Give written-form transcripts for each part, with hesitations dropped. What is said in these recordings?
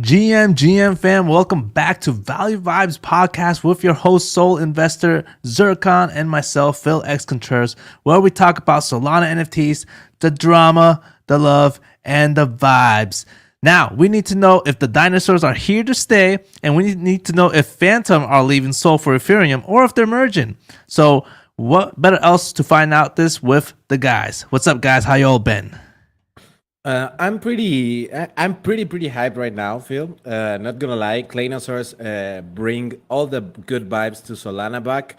GM fam, welcome back to Value Vibes Podcast with your host, Soul Investor Zircon, and myself, Phil X Contreras, where we talk about Solana NFTs, the drama, the love, and the vibes. Now, we need to know if the dinosaurs are here to stay, and we need to know if Phantom are leaving Sol for Ethereum or if they're merging. So, what better else to find out this with the guys? What's up, guys? How y'all been? I'm pretty hyped right now, Phil. Not gonna lie, Claynosaurz bring all the good vibes to Solana back.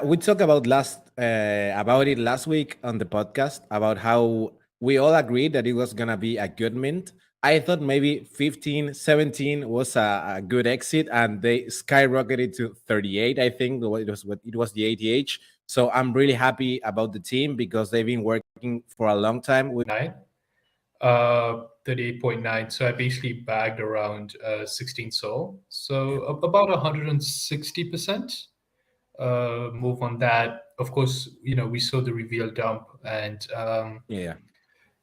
We talked about it last week on the podcast about how we all agreed that it was gonna be a good mint. I thought maybe 15, 17 was a good exit, and they skyrocketed to 38. I think it was the ATH. So I'm really happy about the team because they've been working for a long time with. 38.9. So I basically bagged around 16 Sol. So about 160% move on that. Of course, we saw the reveal dump, and Yeah.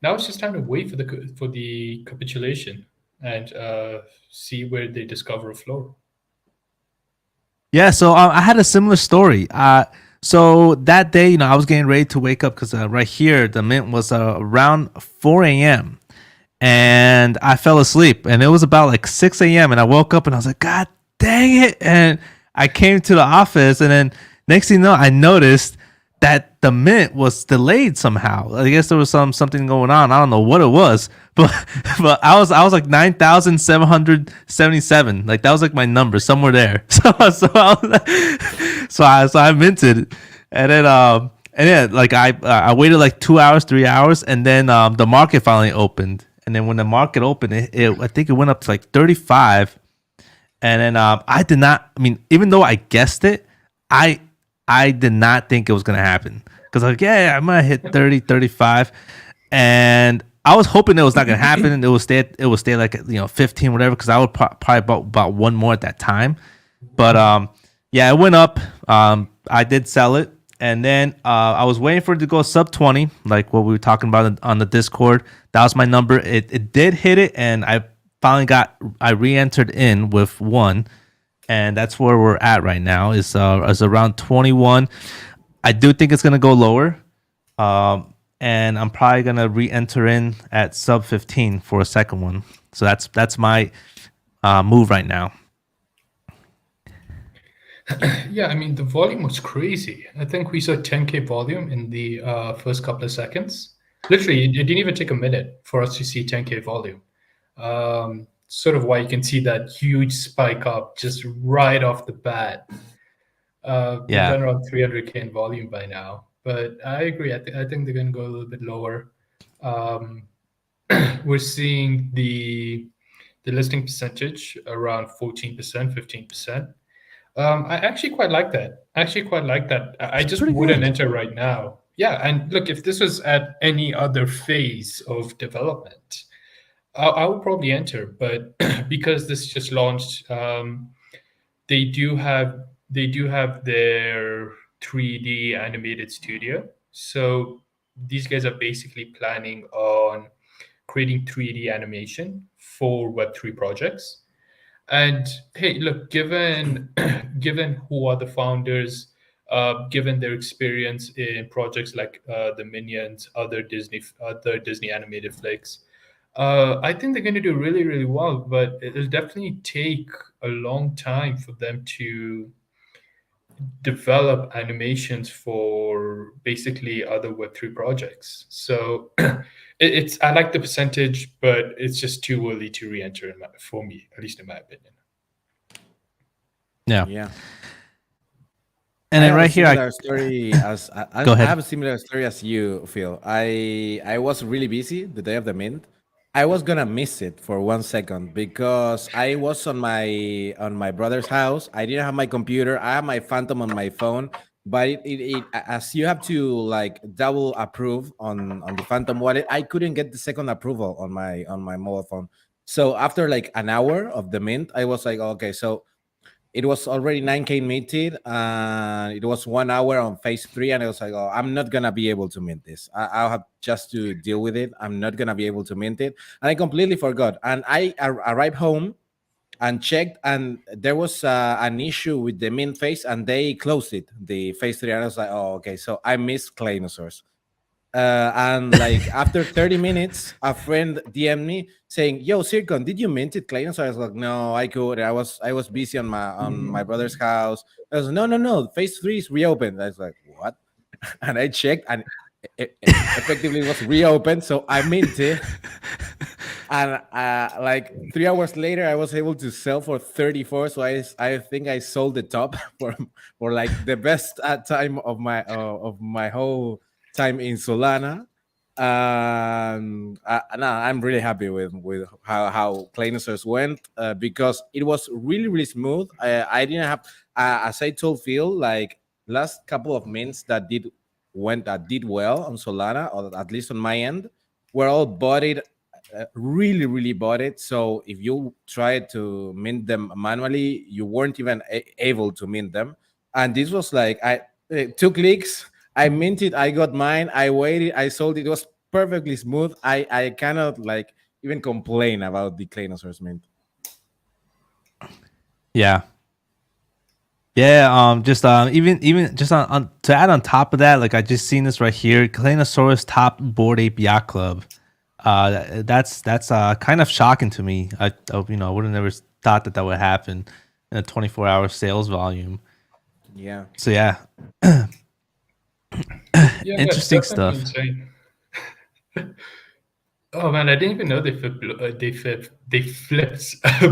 now it's just time to wait for the capitulation and see where they discover a floor. Yeah, so I had a similar story. So that day, I was getting ready to wake up because right here the mint was around 4 a.m. and I fell asleep, and it was about like 6 a.m. and I woke up and I was like, God dang it! And I came to the office, and then next thing you know, I noticed that the mint was delayed somehow. I guess there was something going on. I don't know what it was, but I was like 9,777. Like that was like my number somewhere there. So I minted, and then like I waited like 2 hours, 3 hours, and then the market finally opened. And then when the market opened, I think it went up to like 35. And then I did not. I mean, even though I guessed it, I did not think it was going to happen. Because like, yeah, I might hit 30, 35. And I was hoping it was not going to happen. And it would stay like, 15, whatever. Because I would probably about one more at that time. But yeah, it went up. I did sell it. And then I was waiting for it to go sub 20, like what we were talking about on the Discord. That was my number. It did hit it. And I re-entered in with one. And that's where we're at right now. Is around 21. I do think it's gonna go lower, and I'm probably gonna re-enter in at sub 15 for a second one. So that's my move right now. Yeah, I mean, the volume was crazy. I think we saw 10K volume in the first couple of seconds. Literally, it didn't even take a minute for us to see 10K volume. Sort of why you can see that huge spike up just right off the bat. We've done around 300K in volume by now. But I agree. I think they're going to go a little bit lower. We're seeing the listing percentage around 14%, 15%. I actually quite like that. I just wouldn't enter right now. Yeah, and look, if this was at any other phase of development, I would probably enter, but because this just launched, they do have their 3D animated studio. So these guys are basically planning on creating 3D animation for Web3 projects. And hey, look, given who are the founders, given their experience in projects like the Minions, other Disney animated flicks, I think they're going to do really, really well. But it'll definitely take a long time for them to develop animations for basically other Web3 projects. So it's I like the percentage, but it's just too early to re-enter for me, at least in my opinion. Yeah. And then right here, Go ahead. I have a similar story as you, Phil. I was really busy the day of the mint. I was gonna miss it for 1 second because I was on my brother's house. I didn't have my computer. I have my Phantom on my phone, but as you have to like double approve on the Phantom wallet, I couldn't get the second approval on my mobile phone. So after like an hour of the mint, I was like, okay, so it was already 9K minted, and it was 1 hour on phase 3, and I was like, oh, I'm not gonna be able to mint this. I'll have just to deal with it. I'm not gonna be able to mint it, and I completely forgot. And I arrived home and checked, and there was an issue with the mint phase, and they closed it, the phase 3, and I was like, oh, okay, so I missed Claynosaurz. And like after 30 minutes, a friend DM'd me saying, "Yo, Zircon, did you mint it, Clayton?" So I was like, "No, I could. I was busy on my brother's house." I was like, no. Phase 3 is reopened. I was like, "What?" And I checked, and effectively it was reopened. So I minted, and like 3 hours later, I was able to sell for 34. So I think I sold the top for like the best time of my whole time in Solana. No, I'm really happy with how Claynosaurz went, because it was really smooth. I didn't have, as I told Phil, like last couple of mints that did well on Solana, or at least on my end, were all bought really bought it. So if you tried to mint them manually, you weren't even able to mint them. And this was like 2 clicks. I minted, I got mine, I waited, I sold it. It was perfectly smooth. I cannot like even complain about the Claynosaurz mint. Yeah. Just even just on to add on top of that, like I just seen this right here, Claynosaurz top Bored Ape Yacht Club. That's kind of shocking to me. I would have never thought that would happen in a 24-hour sales volume. Yeah. So yeah. Yeah, Interesting that's stuff. definitely insane. Oh man, I didn't even know they flipped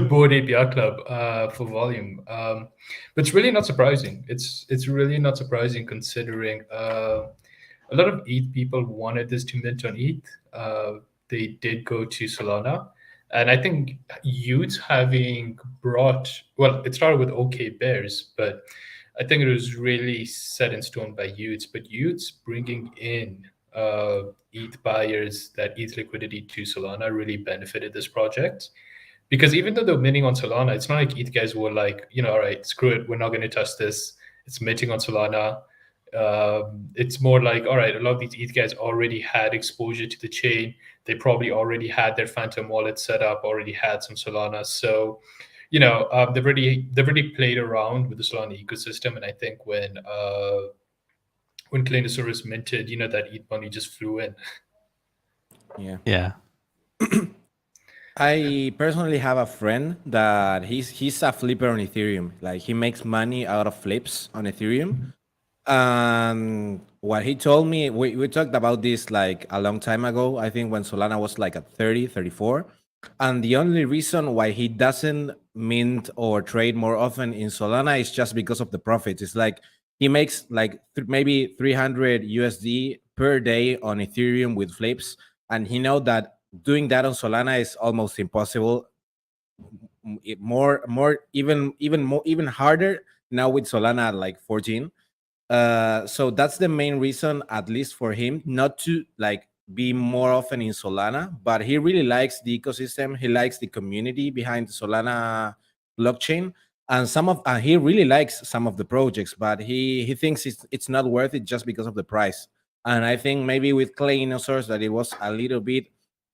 Bored Ape Yacht Club for volume. But it's really not surprising. It's really not surprising considering a lot of ETH people wanted this to mint on ETH. They did go to Solana, and I think Utes having brought, well, it started with OK Bears, but I think it was really set in stone by Utes. But Utes bringing in ETH buyers, that ETH liquidity to Solana really benefited this project. Because even though they're minting on Solana, it's not like ETH guys were like, all right, screw it, we're not going to touch this. It's minting on Solana. It's more like, all right, a lot of these ETH guys already had exposure to the chain. They probably already had their Phantom wallet set up, already had some Solana. So, they've already played around with the Solana ecosystem. And I think when Claynosaurz minted, that ETH money just flew in. Yeah. I personally have a friend that he's a flipper on Ethereum. Like he makes money out of flips on Ethereum. And what he told me, we talked about this like a long time ago, I think when Solana was like at 30, 34. And the only reason why he doesn't mint or trade more often in Solana is just because of the profits. It's like he makes like maybe 300 USD per day on Ethereum with flips. And he know that doing that on Solana is almost impossible. Even harder now with Solana at like 14. So that's the main reason, at least for him, not to like be more often in Solana. But he really likes the ecosystem. He likes the community behind the Solana blockchain, and he really likes some of the projects. But he thinks it's not worth it just because of the price. And I think maybe with Claynosaurz that it was a little bit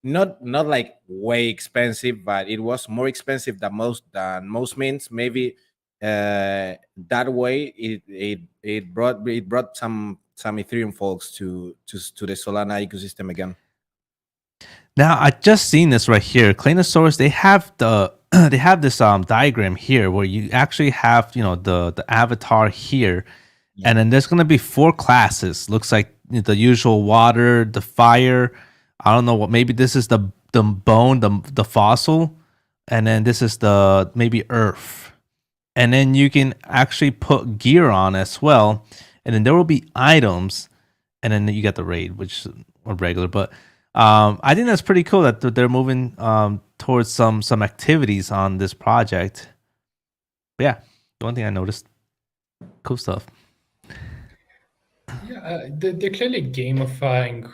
not like way expensive, but it was more expensive than most mints. Maybe that way it brought some Ethereum folks to the Solana ecosystem again. Now I just seen this right here. Claynosaurz, they have they have this diagram here where you actually have the avatar here, and then there's gonna be 4 classes. Looks like the usual water, the fire. I don't know what. Maybe this is the bone, the fossil, and then this is the maybe earth. And then you can actually put gear on as well, and then there will be items, and then you get the raid, which is regular. But I think that's pretty cool that they're moving towards some activities on this project. But yeah, the one thing I noticed, cool stuff. Yeah, they're clearly gamifying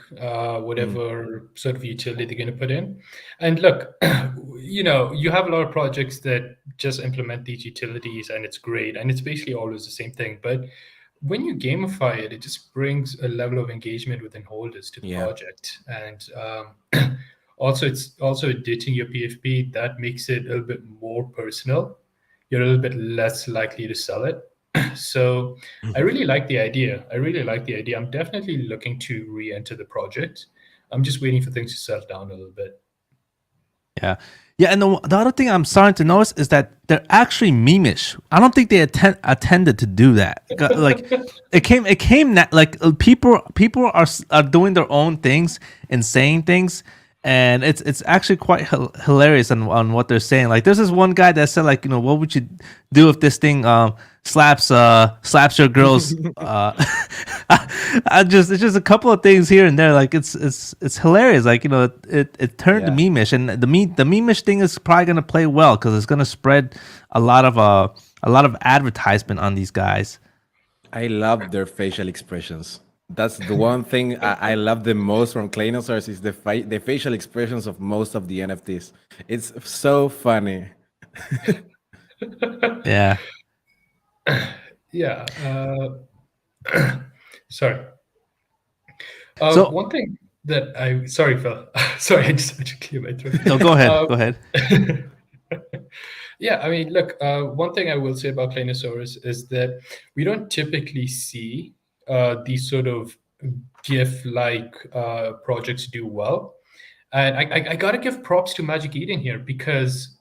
whatever sort of utility they're going to put in. And look, you have a lot of projects that just implement these utilities and it's great and it's basically always the same thing. But when you gamify it, it just brings a level of engagement within holders to the project. And also, it's also editing your PFP that makes it a little bit more personal. You're a little bit less likely to sell it. So I really like the idea. I'm definitely looking to re-enter the project. I'm just waiting for things to settle down a little bit. Yeah. And the other thing I'm starting to notice is that they're actually memeish. I don't think they attended to do that. Like it came like people are doing their own things and saying things, and it's actually quite hilarious on what they're saying. Like there's this one guy that said like, what would you do if this thing slaps your girls? It's just a couple of things here and there. Like it's hilarious. Like it turned to memeish, and the memeish thing is probably gonna play well because it's gonna spread a lot of advertisement on these guys. I love their facial expressions. That's the one thing I love the most from Claynosaurz is the facial expressions of most of the NFTs. It's so funny. Yeah. Yeah. Sorry. So one thing that sorry, Phil. Sorry, I just had to clear my throat. No, go ahead. Go ahead. Yeah, I mean, look, one thing I will say about Claynosaurz is that we don't typically see these sort of GIF-like projects do well. And I got to give props to Magic Eden here because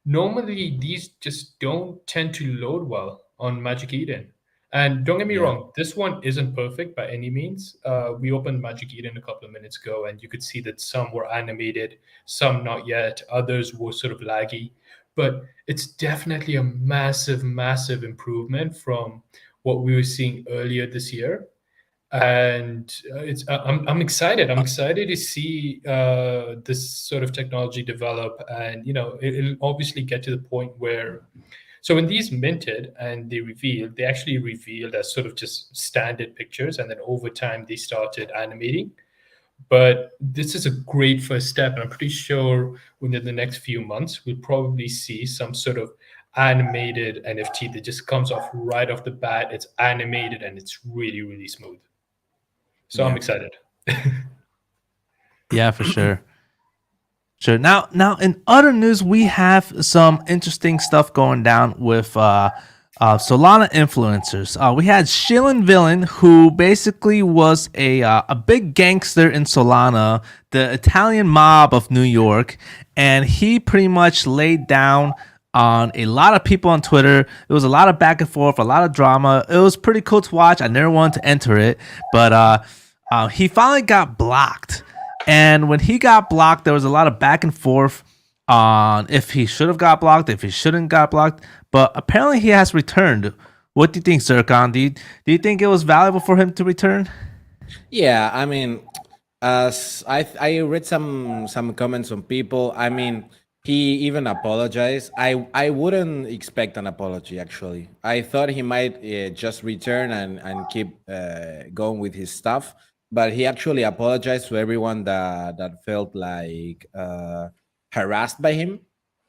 normally these just don't tend to load well on Magic Eden. And don't get me wrong, this one isn't perfect by any means. We opened Magic Eden a couple of minutes ago, and you could see that some were animated, some not yet, others were sort of laggy. But it's definitely a massive, massive improvement from what we were seeing earlier this year. And I'm excited. I'm excited to see this sort of technology develop, and it'll obviously get to the point where. So when these minted and they actually revealed as sort of just standard pictures, and then over time they started animating. But this is a great first step, and I'm pretty sure within the next few months we'll probably see some sort of animated NFT that just comes off right off the bat. It's animated and it's really, really smooth. So I'm excited. Yeah, for sure. Sure. Now, in other news, we have some interesting stuff going down with Solana influencers. We had Shillin Villain, who basically was a big gangster in Solana, the Italian mob of New York, and he pretty much laid down on a lot of people on Twitter. It was a lot of back and forth, a lot of drama. It was pretty cool to watch. I never wanted to enter it, but he finally got blocked. And when he got blocked, there was a lot of back and forth on if he should have got blocked, if he shouldn't got blocked. But apparently he has returned. What do you think, Zircon? Do you think it was valuable for him to return? Yeah, I mean, as I read some comments from people. I mean, he even apologized. I wouldn't expect an apology, actually. I thought he might just return and keep going with his stuff. But he actually apologized to everyone that felt like harassed by him.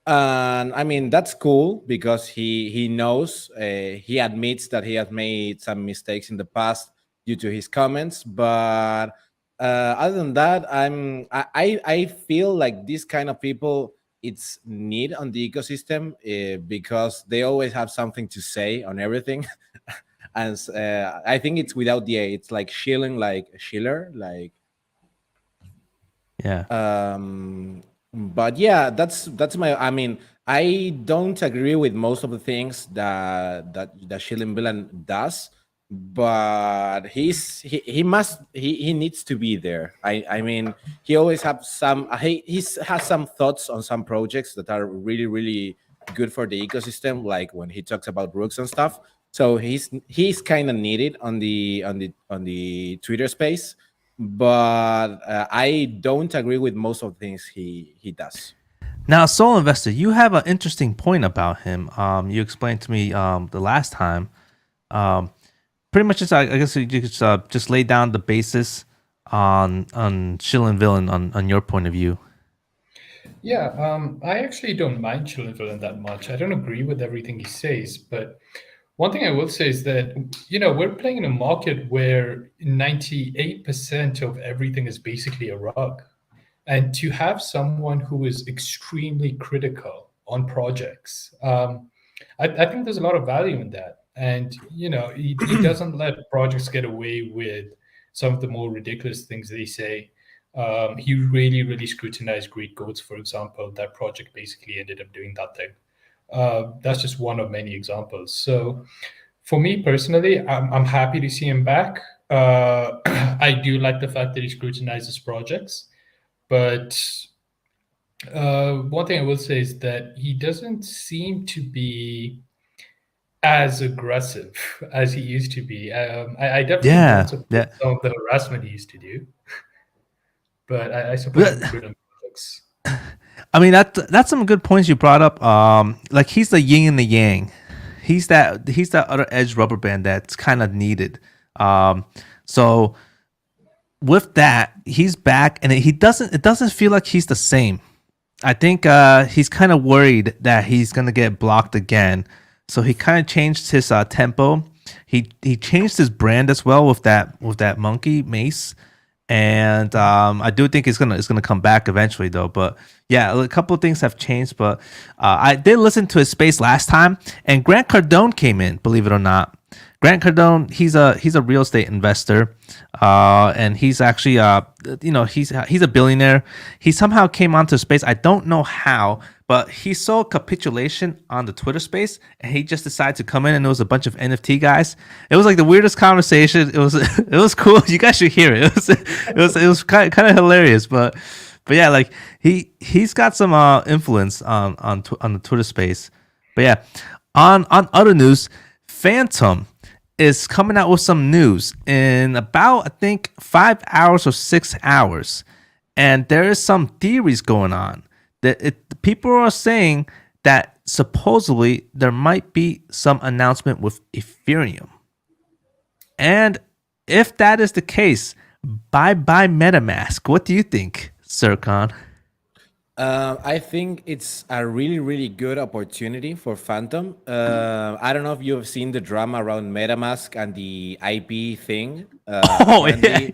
And I mean, that's cool because he knows, he admits that he has made some mistakes in the past due to his comments. But other than that, I feel like this kind of people, it's need on the ecosystem because they always have something to say on everything. And I think it's without the A. It's like Shillin, like Schiller, like. Yeah. But yeah, that's my. I mean, I don't agree with most of the things that Shillin Villain does, but he needs to be there. I mean, he always has some. He has some thoughts on some projects that are really, really good for the ecosystem, like when he talks about rooks and stuff. So he's kind of needed on the Twitter space, but I don't agree with most of the things he does. Now, Soul Investor, you have an interesting point about him. You explained to me the last time. Pretty much, I guess you could just lay down the basis on Shillin Villain on your point of view. Yeah, I actually don't mind Shillin that much. I don't agree with everything he says, but one thing I will say is that, we're playing in a market where 98% of everything is basically a rug. And to have someone who is extremely critical on projects, I think there's a lot of value in that. And, he doesn't let projects get away with some of the more ridiculous things they say. He really, really scrutinized Greek goats, for example. That project basically ended up doing nothing. That's just one of many examples. So for me personally, I'm happy to see him back. I do like the fact that he scrutinizes projects, but one thing I will say is that he doesn't seem to be as aggressive as he used to be. I definitely don't support some of the harassment he used to do, but I support him good on projects. I mean, that's some good points you brought up. Like he's the yin and the yang. He's that other edge rubber band that's kind of needed. So with that, he's back, and it doesn't feel like he's the same. I think he's kind of worried that he's gonna get blocked again. So he kind of changed his tempo. He changed his brand as well with that monkey mace. And I do think it's gonna come back eventually though. But yeah, a couple of things have changed. But I did listen to his space last time, and Grant Cardone came in. Believe it or not, Grant Cardone, he's a real estate investor, and he's actually he's a billionaire. He somehow came onto space. I don't know how, but he saw capitulation on the Twitter space, and he just decided to come in, and there was a bunch of NFT guys. It was like the weirdest conversation. It was cool. You guys should hear it. It was kind of hilarious, but yeah, like he's got some influence on the Twitter space. But yeah, on other news, Phantom is coming out with some news in about, I think, 5 hours or 6 hours, and there is some theories going on that people are saying that supposedly there might be some announcement with Ethereum, and if that is the case, bye MetaMask. What do you think, Zircon? I think it's a really, really good opportunity for Phantom. I don't know if you've seen the drama around MetaMask and the IP thing. Apparently,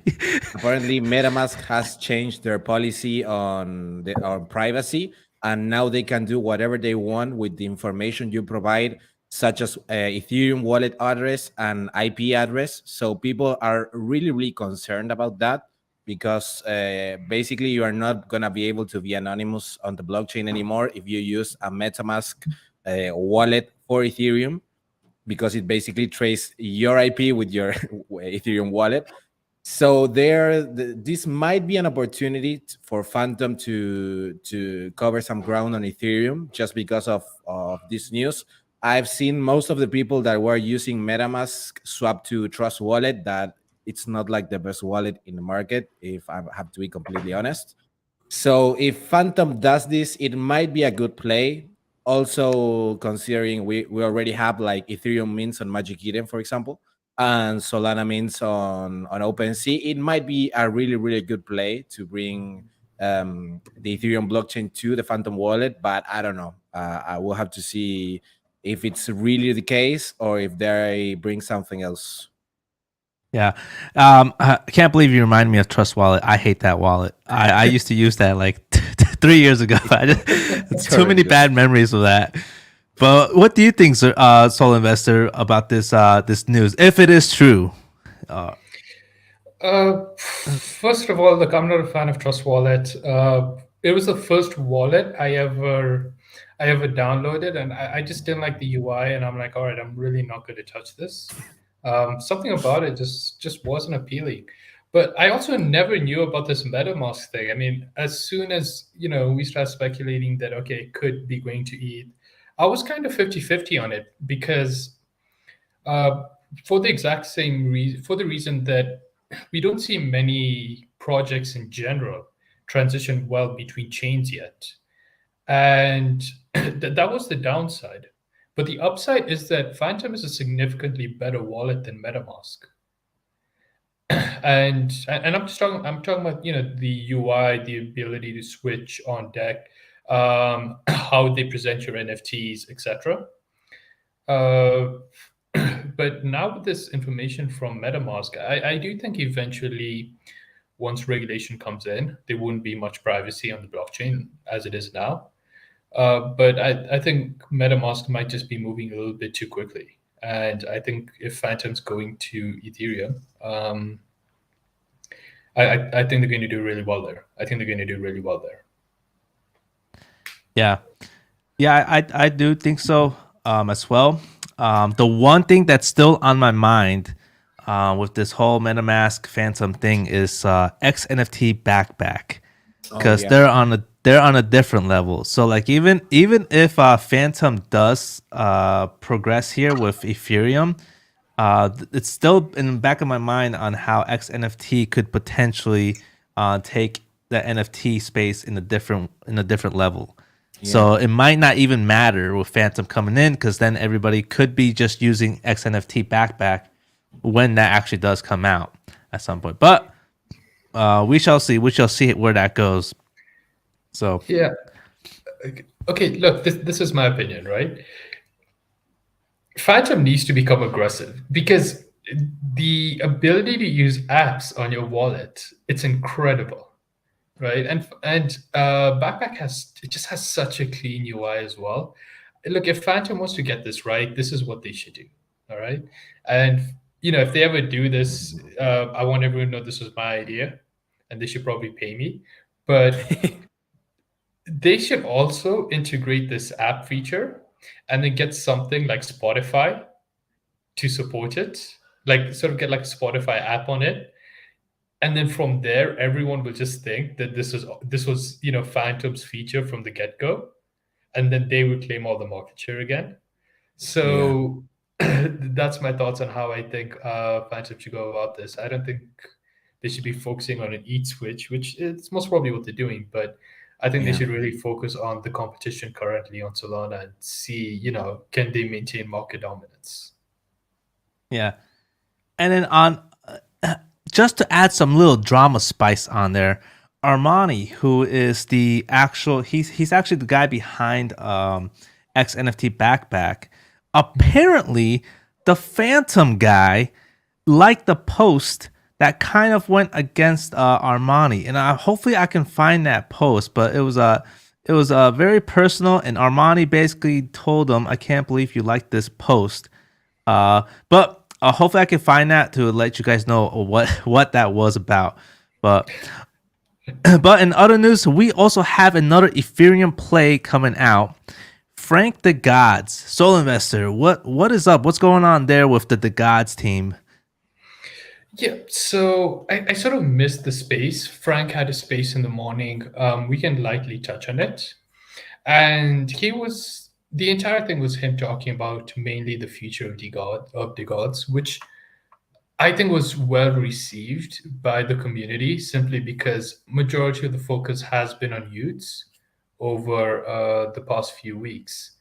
MetaMask has changed their policy on privacy, and now they can do whatever they want with the information you provide, such as Ethereum wallet address and IP address. So people are really, really concerned about that, because basically you are not going to be able to be anonymous on the blockchain anymore if you use a MetaMask wallet for Ethereum, because it basically traces your IP with your Ethereum wallet. So this might be an opportunity for Phantom to cover some ground on Ethereum just because of this news. I've seen most of the people that were using MetaMask swap to Trust Wallet, that it's not like the best wallet in the market, if I have to be completely honest. So if Phantom does this, it might be a good play. Also, considering we already have like Ethereum mints on Magic Eden, for example, and Solana mints on OpenSea, it might be a really, really good play to bring the Ethereum blockchain to the Phantom wallet. But I don't know. I will have to see if it's really the case or if they bring something else. Yeah. I can't believe you remind me of Trust Wallet. I hate that wallet. I used to use that like 3 years ago. It's too many bad memories of that. But what do you think, Soul Investor, about this news, if it is true? First of all, look, I'm not a fan of Trust Wallet. It was the first wallet I ever downloaded, and I just didn't like the UI, and I'm like, all right, I'm really not going to touch this. Something about it just wasn't appealing. But I also never knew about this MetaMask thing. I mean, as soon as we started speculating that it could be going to ETH, I was kind of 50-50 on it, because for the exact same reason, for the reason that we don't see many projects in general transition well between chains yet, and that was the downside. But the upside is that Phantom is a significantly better wallet than MetaMask. and I'm talking about the UI, the ability to switch on deck. how they present your NFTs, etc. But now with this information from MetaMask, I do think eventually, once regulation comes in, there wouldn't be much privacy on the blockchain as it is now. But I think MetaMask might just be moving a little bit too quickly. And I think if Phantom's going to Ethereum, I think they're going to do really well there. Yeah. Yeah, I do think so as well. The one thing that's still on my mind with this whole MetaMask Phantom thing is XNFT backback, because they're on a different level. So like even if Phantom does progress here with Ethereum, it's still in the back of my mind on how XNFT could potentially take the NFT space in a different level. Yeah. So it might not even matter with Phantom coming in, because then everybody could be just using XNFT backback when that actually does come out at some point. But we shall see. We shall see where that goes. So yeah. Okay, look, this is my opinion, right? Phantom needs to become aggressive, because the ability to use apps on your wallet, it's incredible, right? And Backpack has such a clean UI as well. Look, if Phantom wants to get this right, this is what they should do. All right. And if they ever do this, I want everyone to know this was my idea, and they should probably pay me. But they should also integrate this app feature, and then get something like Spotify to support it, like sort of get like a Spotify app on it. And then from there, everyone will just think that this was Phantom's feature from the get-go, and then they would claim all the market share again. So that's my thoughts on how I think Phantom should go about this. I don't think they should be focusing on an ETH switch, which is most probably what they're doing, but I think they should really focus on the competition currently on Solana and see, can they maintain market dominance? Yeah. And then on, just to add some little drama spice on there, Armani, who is the actual, he's actually the guy behind XNFT Backpack. Apparently, the Phantom guy liked the post that kind of went against Armani, and hopefully I can find that post. But it was very personal, and Armani basically told him, "I can't believe you liked this post." But hopefully I can find that to let you guys know what that was about. But in other news, we also have another Ethereum play coming out. Frank the Gods, Soul Investor. What is up? What's going on there with the Gods team? Yeah, so I sort of missed the space. Frank had a space in the morning. We can lightly touch on it. And the entire thing was him talking about mainly the future of the gods, which I think was well received by the community, simply because majority of the focus has been on youths over the past few weeks.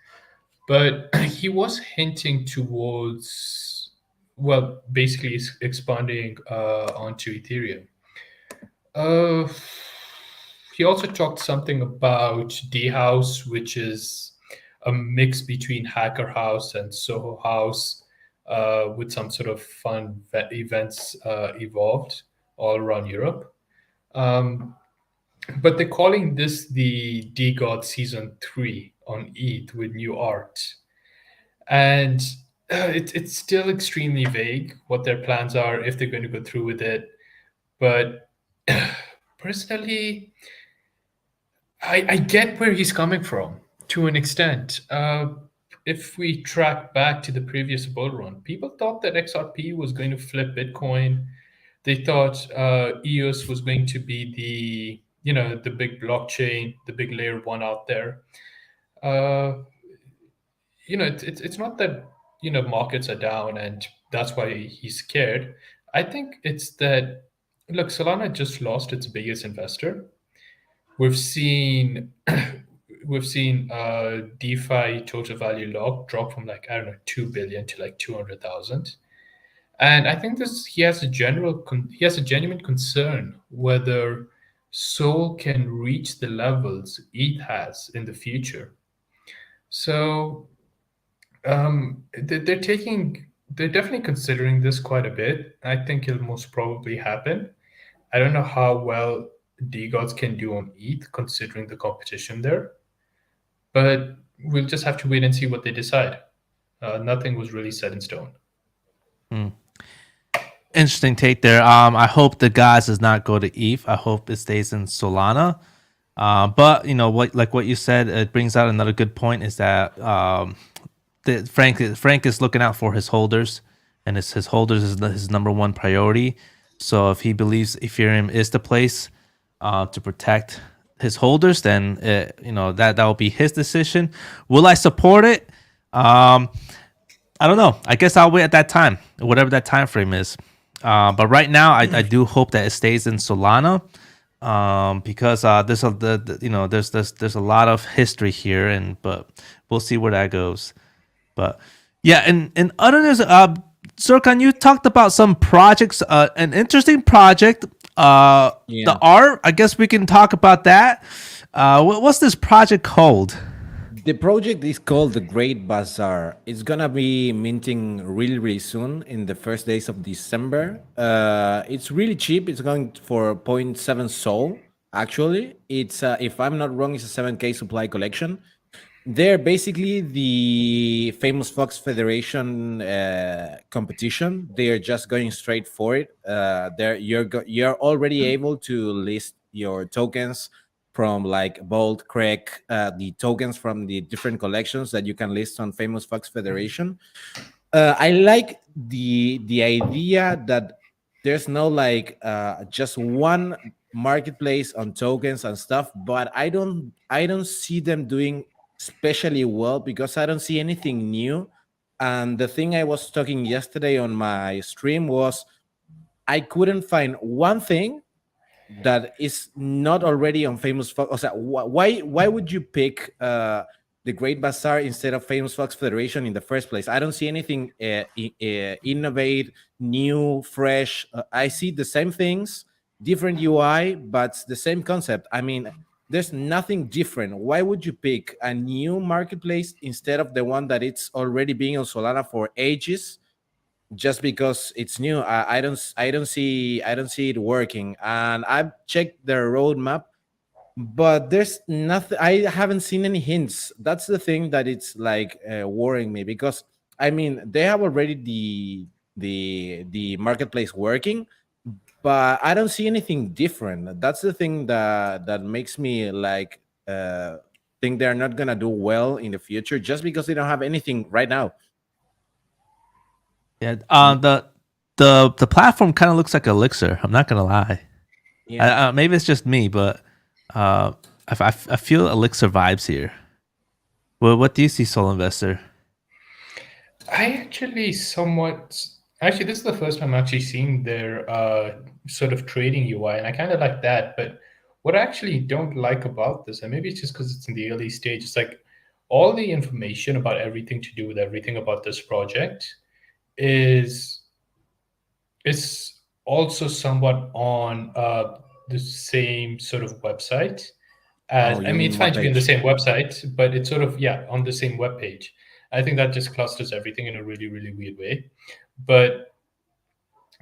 But he was hinting towards, well, basically expanding onto Ethereum. He also talked something about D-House, which is a mix between Hacker House and Soho House, with some sort of fun events evolved all around Europe. But they're calling this the D-God Season 3 on ETH with new art. And it's still extremely vague what their plans are, if they're going to go through with it. But personally, I get where he's coming from to an extent. If we track back to the previous bull run, people thought that XRP was going to flip Bitcoin. They thought EOS was going to be the big blockchain, the big layer one out there. It's not that markets are down and that's why he's scared. I think it's that, look, Solana just lost its biggest investor. We've seen DeFi total value lock drop from 2 billion to 200,000. And I think he has a genuine concern whether Sol can reach the levels ETH has in the future. So they're definitely considering this quite a bit. I think it'll most probably happen. I don't know how well DGods can do on ETH considering the competition there, but we'll just have to wait and see what they decide. Nothing was really set in stone. Interesting take there. I hope the guys does not go to ETH. I hope it stays in Solana. But you know what you said, it brings out another good point is that Frank is looking out for his holders, and his holders is his number one priority. So if he believes Ethereum is the place to protect his holders, then that will be his decision. Will I support it? I don't know. I guess I'll wait at that time, whatever that time frame is. But right now, I do hope that it stays in Solana, because there's a lot of history here, but we'll see where that goes. But yeah, and other news, Zircon, you talked about some projects, an interesting project. The art. I guess we can talk about that. What's this project called? The project is called the Great Bazaar. It's gonna be minting really, really soon in the first days of December. It's really cheap. It's going for 0.7 Sol. Actually, it's if I'm not wrong, it's a 7K supply collection. They're basically the famous Fox Federation competition. They're just going straight for it. You're already able to list your tokens from like Bolt, Craig, the tokens from the different collections that you can list on Famous Fox Federation. I like the idea that there's no like just one marketplace on tokens and stuff, but I don't see them doing especially well because I don't see anything new. And the thing I was talking yesterday on my stream was I couldn't find one thing that is not already on Famous Fox. O sea, why would you pick the Great Bazaar instead of Famous Fox Federation in the first place? I don't see anything innovate, new, fresh. I see the same things, different UI, but the same concept. I mean, there's nothing different. Why would you pick a new marketplace instead of the one that it's already being on Solana for ages? Just because it's new, I don't see it working. And I've checked their roadmap, but there's nothing. I haven't seen any hints. That's the thing that it's like worrying me, because I mean they have already the marketplace working, but I don't see anything different. That's the thing that makes me like think they're not gonna do well in the future just because they don't have anything right now. Yeah, the platform kind of looks like Elixir. I'm not gonna lie. Yeah, maybe it's just me, but I feel Elixir vibes here. Well, what do you see, Soul Investor? I actually this is the first time I'm actually seeing their sort of trading UI, and I kind of like that. But what I actually don't like about this, and maybe it's just because it's in the early stage, it's like all the information about everything to do with everything about this project is also somewhat on the same sort of website as, I mean, it's fine to be on the same website, but it's sort of, on the same web page. I think that just clusters everything in a really, really weird way. But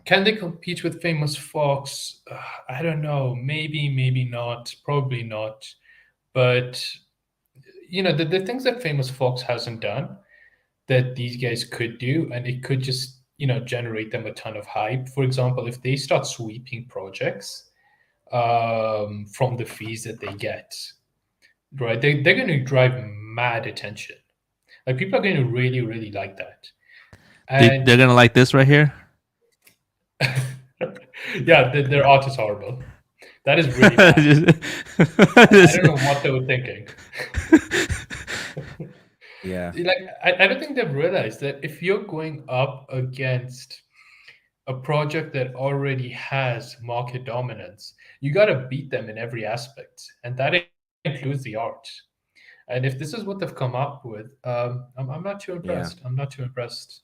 can they compete with Famous Fox? I don't know. Maybe not. Probably not. But, the things that Famous Fox hasn't done that these guys could do, and it could just generate them a ton of hype. For example, if they start sweeping projects from the fees that they get, right, they're going to drive mad attention. Like, people are going to really, really like that. And they're going to like this right here. Yeah, their art is horrible. That is really bad. I don't know what they were thinking. Yeah, like I don't think they've realized that if you're going up against a project that already has market dominance, you got to beat them in every aspect, and that includes the art. And if this is what they've come up with, I'm not too impressed. I'm not too impressed.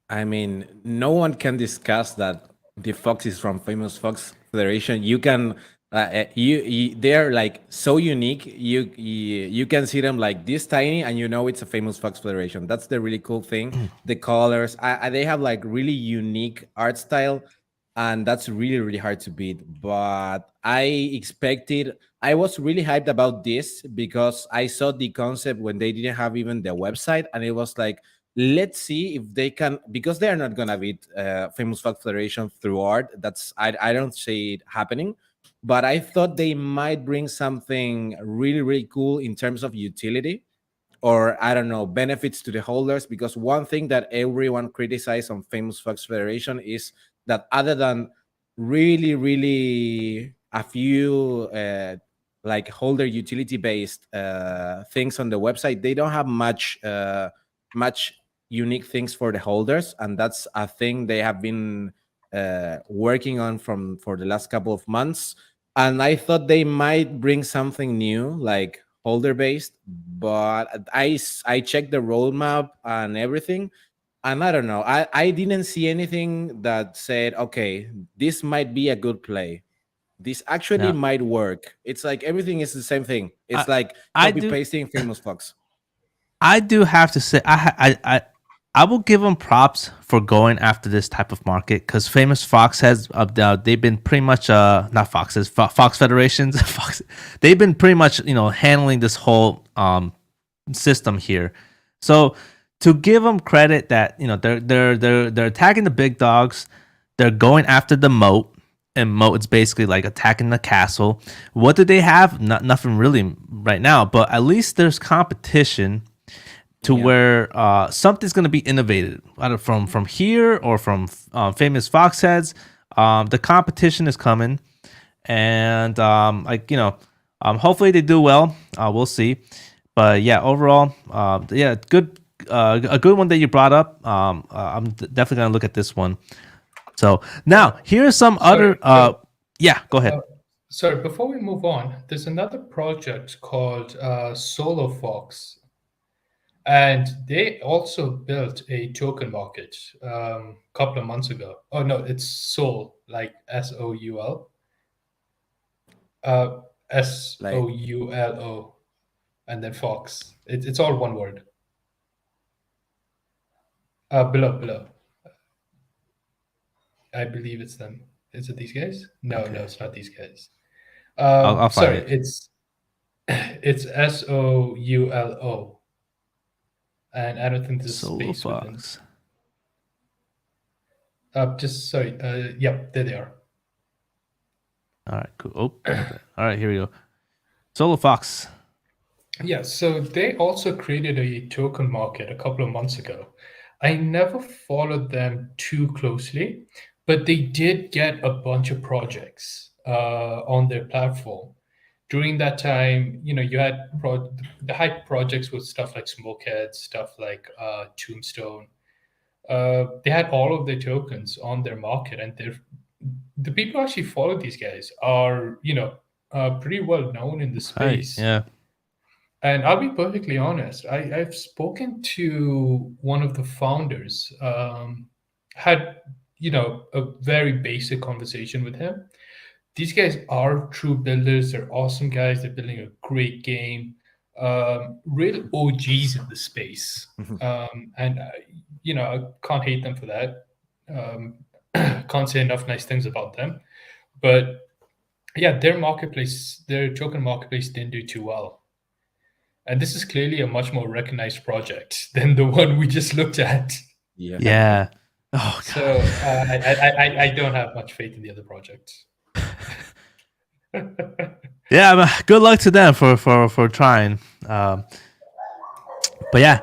I mean, no one can discuss that the Fox is from Famous Fox Federation. You can They're like so unique. You can see them like this tiny, and you know it's a famous Fox Federation. That's the really cool thing. The colors, they have like really unique art style, and that's really really hard to beat. But I was really hyped about this because I saw the concept when they didn't have even the website, and it was like, let's see if they can, because they are not gonna beat famous Fox Federation through art. I don't see it happening, but I thought they might bring something really really cool in terms of utility, or I don't know, benefits to the holders. Because one thing that everyone criticized on famous Fox Federation is that other than really really a few like holder utility based things on the website, they don't have much unique things for the holders, and that's a thing they have been working on for the last couple of months. And I thought they might bring something new, like holder based, but I checked the roadmap and everything, and I don't know. I didn't see anything that said, okay, this might be a good play. This actually Yeah. might work. It's like everything is the same thing. It's like I copy do pasting famous Fox. I do have to say I will give them props for going after this type of market, because famous Fox has they've been pretty much not Foxes Fox Federations Fox, they've been pretty much handling this whole system here. So to give them credit that they're attacking the big dogs, they're going after the moat. And moat, it's basically like attacking the castle. What do they have? Nothing really right now, but at least there's competition to where something's going to be innovated, either from here or from famous Fox heads. The competition is coming, and hopefully they do well. We'll see. But yeah, overall, good, a good one that you brought up. I'm definitely gonna look at this one. So now here's some other. Yeah, go ahead. Sorry, before we move on, there's another project called SouloFox, and they also built a token market a couple of months ago. Oh no, it's Soul, like SOUL, SOULO, and then Fox. It's all one word. Below. I believe it's them. Is it these guys? No, it's not these guys. I'll find sorry, it. it's SOULO, and I don't think there's space within. SouloFox. Just sorry. Yep, there they are. All right, cool. Oh, okay. All right, here we go. SouloFox. Yeah, so they also created a token market a couple of months ago. I never followed them too closely, but they did get a bunch of projects on their platform. During that time, you had the hype projects with stuff like Smokehead, stuff like Tombstone. They had all of their tokens on their market, and the people who actually follow these guys are, pretty well known in the space. Yeah. And I'll be perfectly honest, I've spoken to one of the founders, had, a very basic conversation with him. These guys are true builders. They're awesome guys. They're building a great game. Real OGs in the space. And, I can't hate them for that. Can't say enough nice things about them. But yeah, their token marketplace didn't do too well. And this is clearly a much more recognized project than the one we just looked at. Yeah. Oh, God. So I don't have much faith in the other projects. Yeah, good luck to them for trying. But yeah,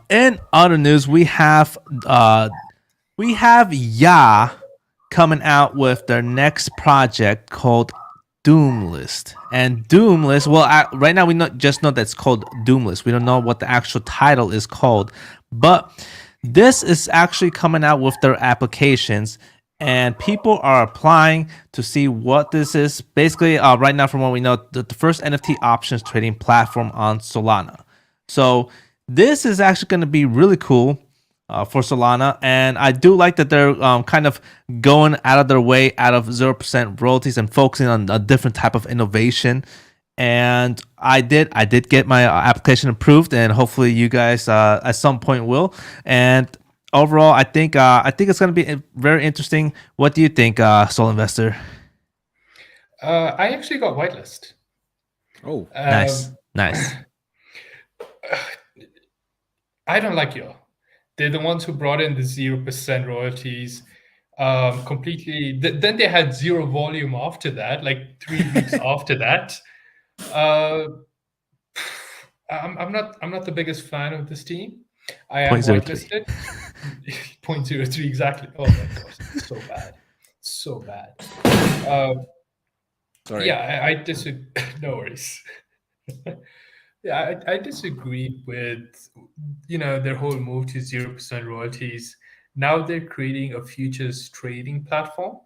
in other news, we have Ya coming out with their next project called Doomlist. And Doomlist, right now we just know that's called Doomlist. We don't know what the actual title is called, but this is actually coming out with their applications, and people are applying to see what this is. Basically, right now, from what we know, the first NFT options trading platform on Solana. So this is actually going to be really cool. for Solana, and I do like that they're kind of going out of their way out of 0% royalties and focusing on a different type of innovation. And I did get my application approved, and hopefully you guys at some point will. And overall, I think it's going to be very interesting. What do you think, Soul Investor? I actually got whitelist. Oh, Nice. I don't like y'all. They're the ones who brought in the 0% royalties. Completely. Then they had zero volume after that, like 3 weeks after that. I'm not the biggest fan of this team. I am 0.03. whitelisted. 0.03 exactly. Oh my gosh, it's so bad. sorry. Yeah, I disagree. No worries. Yeah, I disagree with their whole move to 0% royalties. Now they're creating a futures trading platform.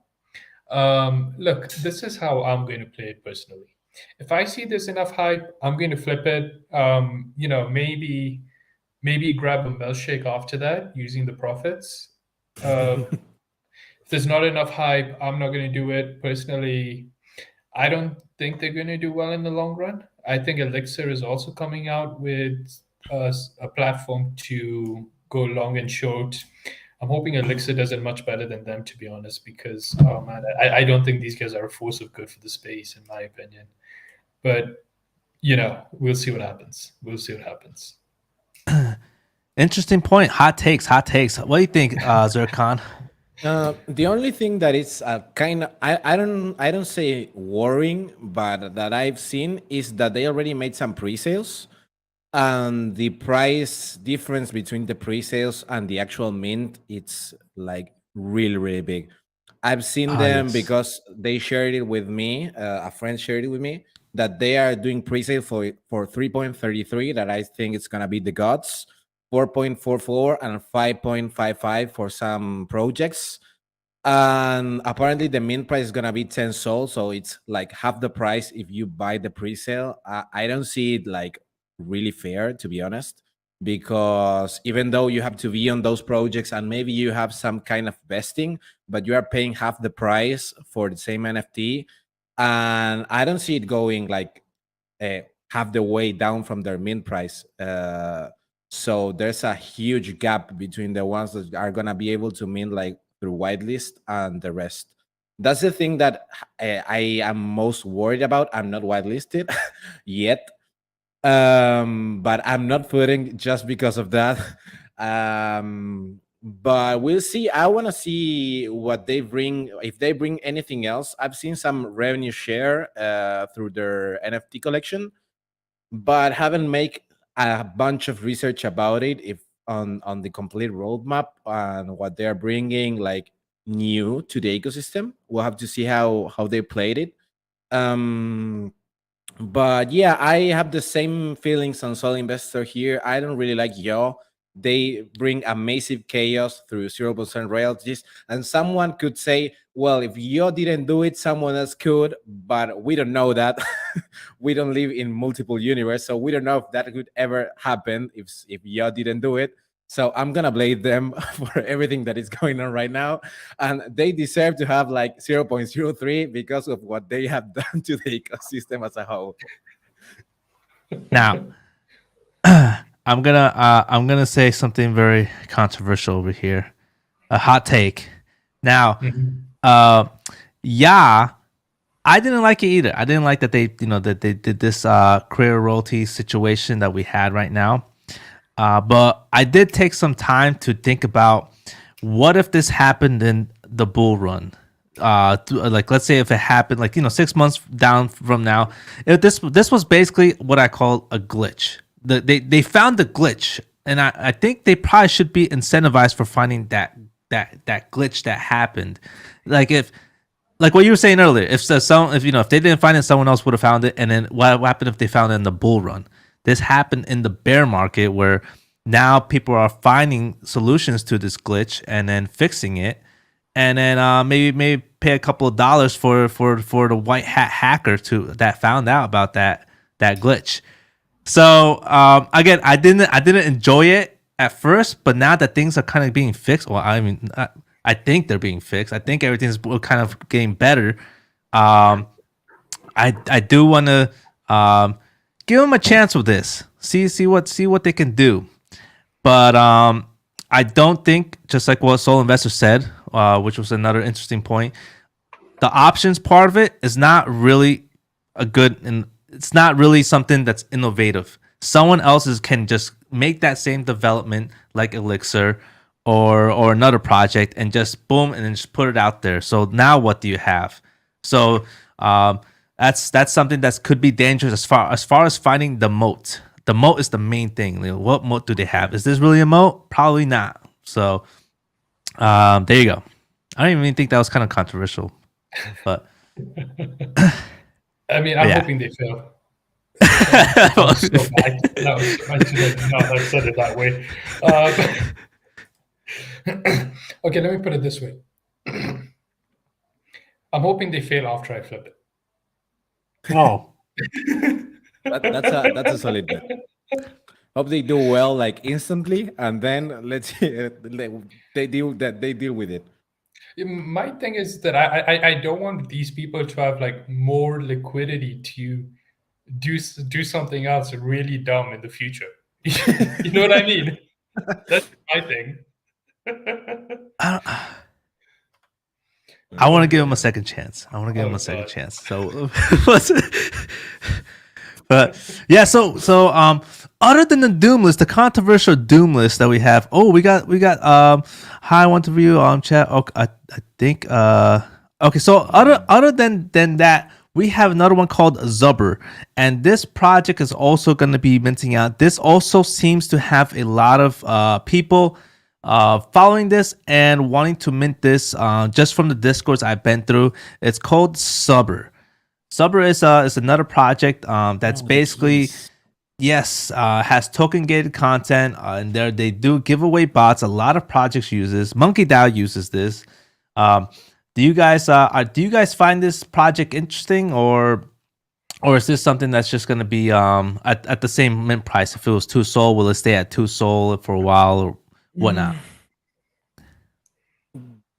Look, this is how I'm going to play it personally. If I see there's enough hype, I'm going to flip it. Maybe grab a milkshake after that using the profits. If there's not enough hype, I'm not going to do it personally. I don't think they're going to do well in the long run. I think Elixir is also coming out with a platform to go long and short. I'm hoping Elixir does it much better than them, to be honest, because I don't think these guys are a force of good for the space, in my opinion. But we'll see what happens. Interesting point. Hot takes. What do you think, Zircon? The only thing that is kind of I don't say worrying, but that I've seen is that they already made some pre-sales, and the price difference between the pre-sales and the actual mint, it's like really big. I've seen them Yes. because they shared it with me. A friend shared it with me that they are doing pre-sale for 3.33. That I think it's gonna be the gods. 4.44 and 5.55 for some projects. And apparently the mint price is gonna be 10 sol, so it's like half the price if you buy the pre-sale. I don't see it like really fair, to be honest, because even though you have to be on those projects and maybe you have some kind of vesting, but you are paying half the price for the same NFT, and I don't see it going like half the way down from their mint price. So there's a huge gap between the ones that are gonna be able to mint like through whitelist and the rest. That's the thing that I am most worried about. I'm not whitelisted yet, but I'm not putting just because of that. But we'll see. I want to see what they bring. If they bring anything else, I've seen some revenue share through their NFT collection, but haven't made a bunch of research about it. If on the complete roadmap and what they're bringing like new to the ecosystem, we'll have to see how they played it. But yeah, I have the same feelings on Soul Investor here. I don't really like Yo. They bring a massive chaos through 0% royalties. And someone could say, well, if Yo didn't do it, someone else could, but we don't know that. We don't live in multiple universe, so we don't know if that could ever happen if Yo didn't do it. So I'm gonna blame them for everything that is going on right now, and they deserve to have like 0.03 because of what they have done to the ecosystem as a whole. Now, I'm gonna say something very controversial over here. A hot take. Now, yeah, I didn't like it either. I didn't like that they did this creator royalty situation that we had right now. But I did take some time to think about what if this happened in the bull run. Like let's say if it happened 6 months down from now, if this was basically what I call a glitch. They found the glitch, and I think they probably should be incentivized for finding that glitch that happened. Like what you were saying earlier, if they didn't find it, someone else would have found it. And then what happened if they found it in the bull run? This happened in the bear market where now people are finding solutions to this glitch and then fixing it, and then maybe pay a couple of dollars for the white hat hacker that found out about that glitch. So again, I didn't enjoy it. at first, but now that things are kind of being fixed, well, I mean, I think they're being fixed. I think everything's kind of getting better. I do want to give them a chance with this. See what they can do. But I don't think, just like what Soul Investor said, which was another interesting point, the options part of it is not really a good, and it's not really something that's innovative. Someone else's can just make that same development like Elixir or another project and just boom and then just put it out there. So now what do you have? So that's something that could be dangerous as far as finding the moat. The moat is the main thing. Like, what moat do they have? Is this really a moat? Probably not. So there you go. I don't even think that was kind of controversial, but I mean, I'm hoping they fail. I should not have said it that way. Okay, let me put it this way. I'm hoping they fail after I flip it. Oh, That's a solid bet. Hope they do well like instantly, and then let's they deal with it. My thing is that I don't want these people to have like more liquidity to do something else really dumb in the future. You know what I mean? That's my thing. I want to give him a second chance. So, but yeah, so other than the doom list, the controversial doom list that we have. Oh, we got hi, I want to review chat. Okay, I think okay. So other than that, we have another one called Zubber, and this project is also going to be minting out. This also seems to have a lot of people following this and wanting to mint this just from the discords I've been through. It's called Zubber. Zubber is another project that's basically has token gated content, and there they do giveaway bots. A lot of projects uses. MonkeyDAO uses this. Do you guys find this project interesting, or is this something that's just going to be at the same mint price? If it was 2 Sol, will it stay at 2 Sol for a while or whatnot?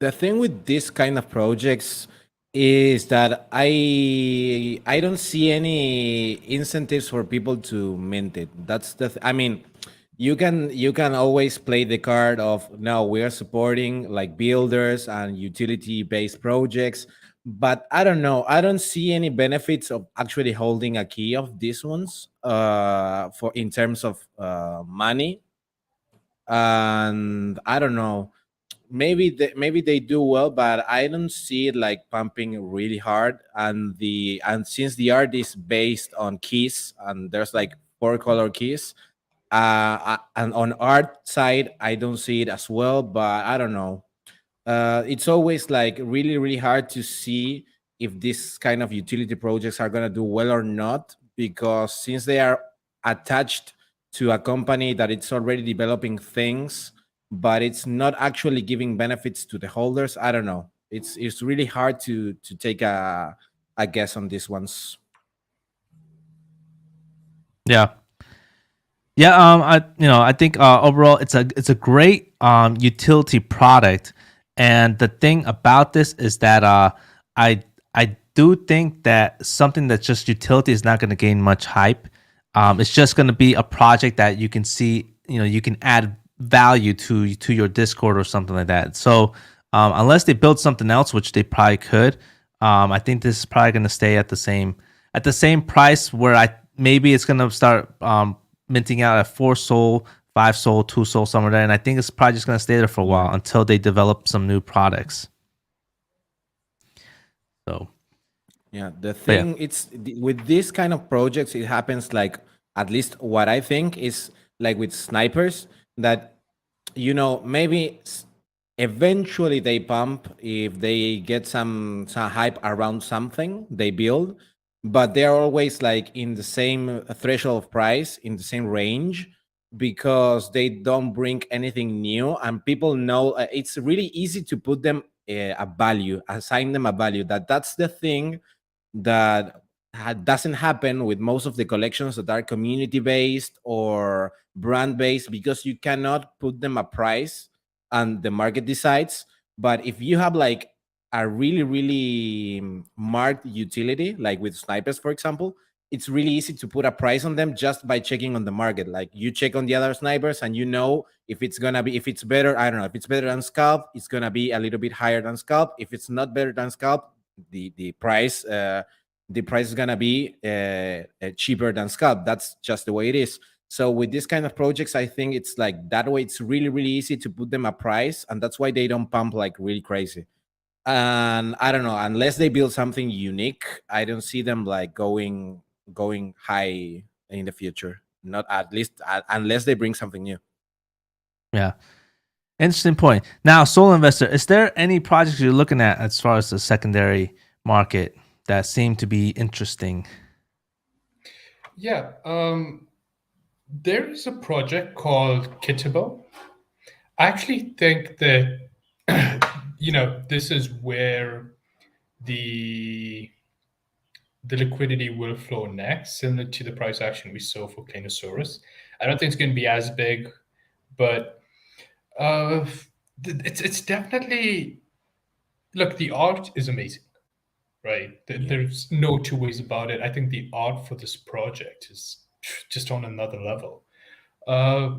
The thing with this kind of projects is that I don't see any incentives for people to mint it. That's I mean, you can always play the card of no, we are supporting like builders and utility based projects, but I don't know. I don't see any benefits of actually holding a key of these ones for in terms of money. And I don't know, maybe they do well, but I don't see it like pumping really hard. And since the art is based on keys and there's like 4 color keys, and on art side I don't see it as well. But I don't know, it's always like really hard to see if this kind of utility projects are going to do well or not, because since they are attached to a company that it's already developing things, but it's not actually giving benefits to the holders. I don't know. It's really hard to take a guess on these ones. Yeah. I think overall it's a great utility product, and the thing about this is that I do think that something that's just utility is not going to gain much hype. It's just going to be a project that you can see, you can add value to your Discord or something like that. So unless they build something else, which they probably could, I think this is probably going to stay at the same price, where maybe it's going to start minting out at 4 Sol, 5 Sol, 2 Sol, somewhere there. And I think it's probably just going to stay there for a while until they develop some new products. So yeah, the thing it's with this kind of projects, it happens like, at least what I think is like with snipers, that maybe eventually they pump if they get some hype around something they build, but they're always like in the same threshold of price, in the same range, because they don't bring anything new, and people know it's really easy to put them a value, assign them a value. That's the thing that doesn't happen with most of the collections that are community based or brand based, because you cannot put them a price and the market decides. But if you have like a really marked utility, like with snipers for example, it's really easy to put a price on them just by checking on the market. Like you check on the other snipers and you know if it's gonna be, if it's better, I don't know, if it's better than scalp, it's gonna be a little bit higher than scalp. If it's not better than scalp, the price the price is gonna be cheaper than scalp. That's just the way it is. So with this kind of projects, I think it's like that way. It's really easy to put them a price, and that's why they don't pump like really crazy. And I don't know, unless they build something unique, I don't see them like going high in the future. Not at least unless they bring something new. Yeah. Interesting point. Now, Soul Investor, is there any projects you're looking at as far as the secondary market that seem to be interesting? Yeah, there is a project called Knittables. I actually think that this is where the liquidity will flow next, similar to the price action we saw for Claynosaurz. I don't think it's going to be as big, but it's definitely, look, the art is amazing, right? There's no two ways about it. I think the art for this project is just on another level.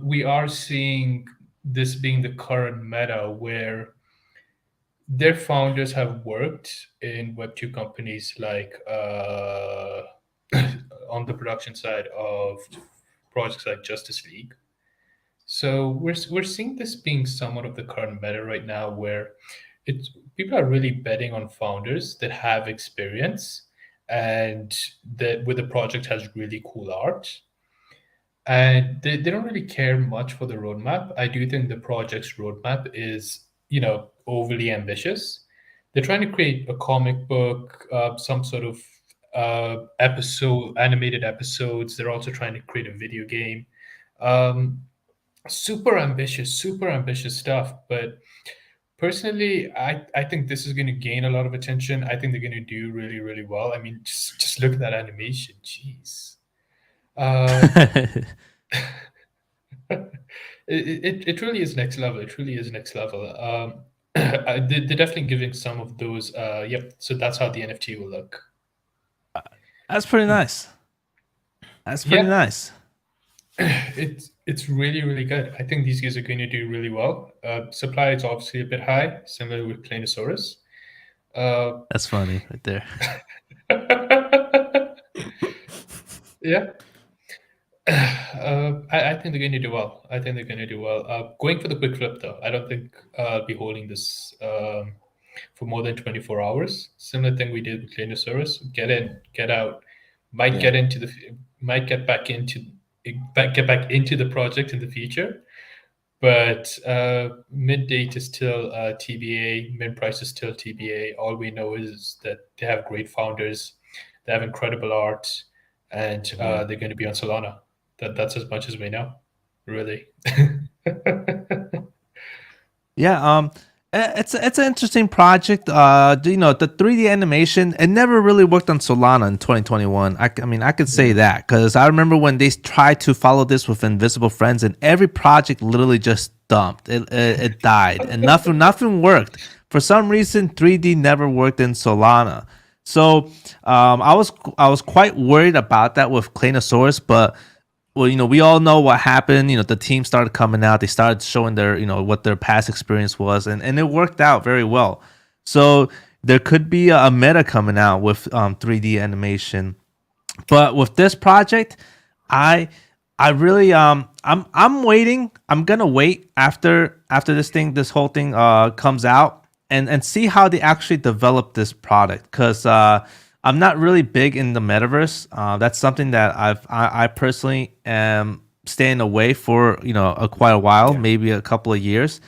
We are seeing this being the current meta where their founders have worked in Web2 companies like on the production side of projects like Justice League. So we're seeing this being somewhat of the current meta right now, where people are really betting on founders that have experience and that with the project has really cool art. And they don't really care much for the roadmap. I do think the project's roadmap is, overly ambitious. They're trying to create a comic book, some sort of animated episodes. They're also trying to create a video game. Super ambitious stuff. But personally, I think this is going to gain a lot of attention. I think they're going to do really well. I mean, just look at that animation. Jeez. It really is next level. It really is next level. They're definitely giving some of those. Yep. So that's how the NFT will look. That's pretty nice. That's pretty nice. It's really good. I think these guys are going to do really well. Supply is obviously a bit high, similar with Claynosaurz. That's funny right there. Yeah. I think they're going to do well. Going for the quick flip, though, I don't think I'll be holding this for more than 24 hours. Similar thing we did with Claynosaurz. Get in, get out. Might get back into the project in the future. But mid date is still TBA. Mid price is still TBA. All we know is that they have great founders. They have incredible art. And they're going to be on Solana. That's as much as we know, really. Yeah, it's an interesting project. The 3D animation, it never really worked on Solana in 2021. I mean, I could say that because I remember when they tried to follow this with Invisible Friends, and every project literally just dumped. It died, and nothing worked. For some reason, 3D never worked in Solana. So I was quite worried about that with Claynosaurz, but we all know what happened. The team started coming out. They started showing their what their past experience was, and it worked out very well. So there could be a meta coming out with 3D animation, but with this project, I really I'm waiting. I'm gonna wait after this whole thing comes out and see how they actually develop this product, because I'm not really big in the metaverse. That's something that I personally am staying away for quite a while, maybe a couple of years,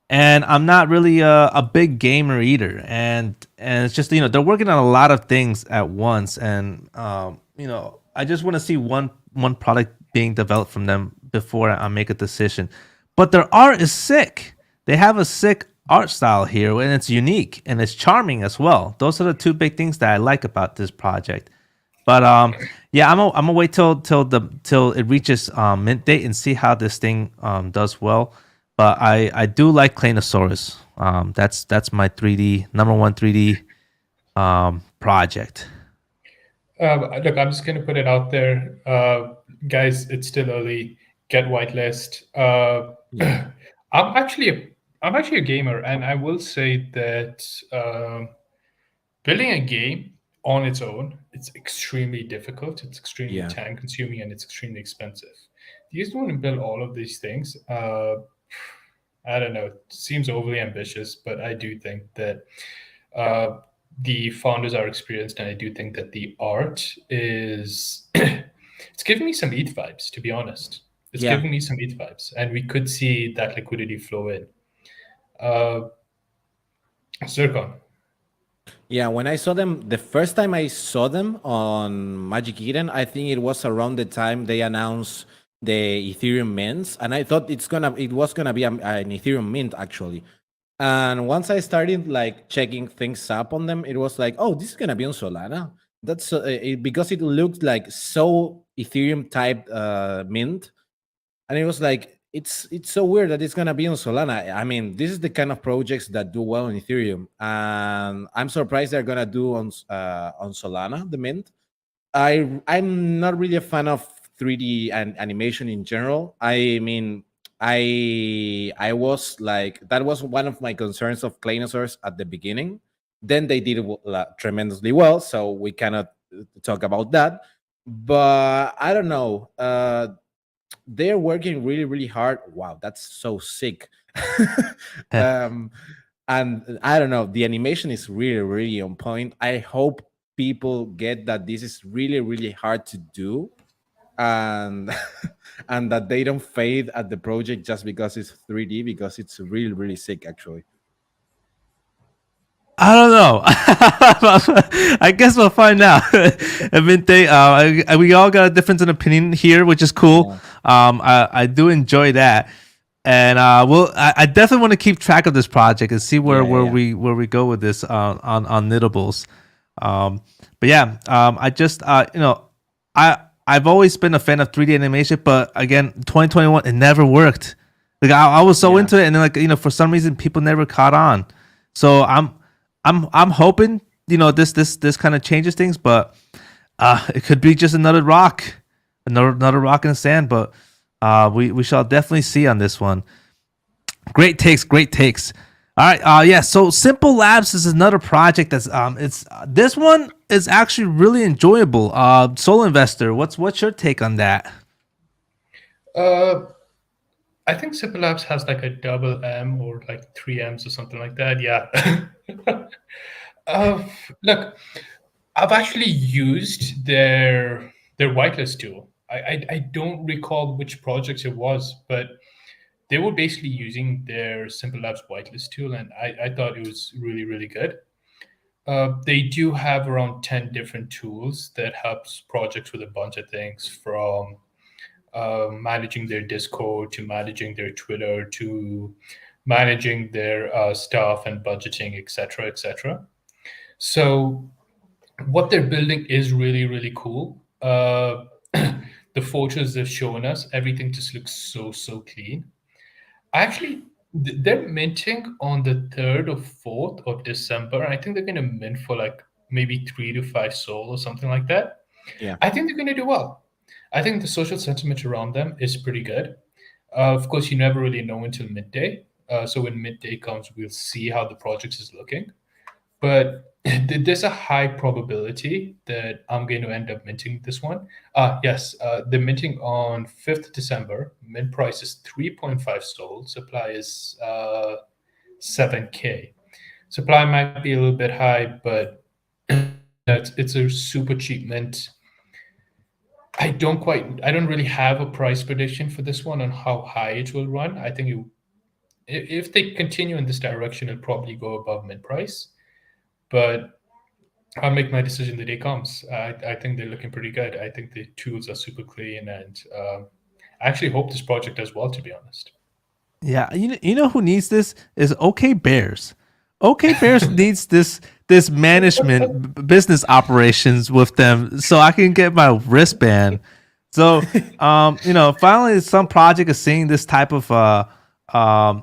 and I'm not really a big gamer either. And it's just they're working on a lot of things at once, and I just want to see one product being developed from them before I make a decision. But their art is sick. They have a sick art style here, and it's unique and it's charming as well. Those are the two big things that I like about this project. But yeah, I'm gonna wait till it reaches mint date and see how this thing does well. But I do like Claynosaurz. That's my 3D number one 3D project. Look, I'm just going to put it out there. Guys, it's still early. Get whitelist. Yeah. I'm actually a gamer, and I will say that building a game on its own, it's extremely difficult. It's extremely Yeah. time consuming, and it's extremely expensive. You just want to build all of these things. I don't know. It seems overly ambitious, but I do think that the founders are experienced, and I do think that the art is it's giving me some ETH vibes, to be honest. It's Yeah. giving me some ETH vibes, and we could see that liquidity flow in. Zircon. Yeah, when I saw them, the first time I saw them on Magic Eden, I think it was around the time they announced the Ethereum mints, and I thought it was gonna be an Ethereum mint actually. And once I started like checking things up on them, it was like, oh, this is gonna be on Solana. That's because it looked like so Ethereum type mint, and it was like it's so weird that it's gonna be on Solana. I mean, this is the kind of projects that do well on Ethereum, and I'm surprised they're gonna do on Solana the mint. I'm not really a fan of 3D and animation in general. I mean, I was like that was one of my concerns of Claynosaurz at the beginning. Then they did tremendously well, so we cannot talk about that. But I don't know. They're working really, really hard. Wow, that's so sick. um, and I don't know. The animation is really, really on point. I hope people get that this is really, really hard to do, and and that they don't fade at the project just because it's 3D, because it's really, really sick actually. I don't know. I guess we'll find out. I mean, we all got a difference in opinion here, which is cool. I do enjoy that, and I definitely want to keep track of this project and see where we go with this on Knittables. But yeah, I just I've always been a fan of 3D animation, but again, 2021 it never worked. Like I was so into it, and then for some reason people never caught on. So I'm hoping this kind of changes things, but it could be just another rock in the sand. But we shall definitely see on this one. Great takes. All right, yeah. So Simmple Labs is another project that's this one is actually really enjoyable. Solo Investor, what's your take on that? I think Simmple Labs has like a double M or like 3 M's or something like that. Yeah. Look, I've actually used their whitelist tool. I don't recall which projects it was, but they were basically using their Simmple Labs whitelist tool, and I thought it was really, really good. They do have around 10 different tools that helps projects with a bunch of things, from managing their Discord to managing their Twitter to managing their staff and budgeting, etc., etc. So what they're building is really, really cool. The photos they've shown us, everything just looks so clean. Actually, they're minting on the 3rd or 4th of December. I think they're going to mint for like maybe 3 to 5 SOL or something like that. Yeah. I think they're going to do well. I think the social sentiment around them is pretty good. Of course, you never really know until midday. So when midday comes, we'll see how the project is looking. But there's a high probability that I'm going to end up minting this one. Yes, the minting on 5th December. Mint price is 3.5 SOL. Supply is 7K. Supply might be a little bit high, but it's a super cheap mint. I don't really have a price prediction for this one on how high it will run. I think if they continue in this direction, it'll probably go above mint price. But I'll make my decision the day comes. I think they're looking pretty good. I think the tools are super clean, and I actually hope this project does well, to be honest. Yeah, you know who needs this is OK Bears. OK Bears needs this management business operations with them so I can get my wristband. So finally some project is seeing this type of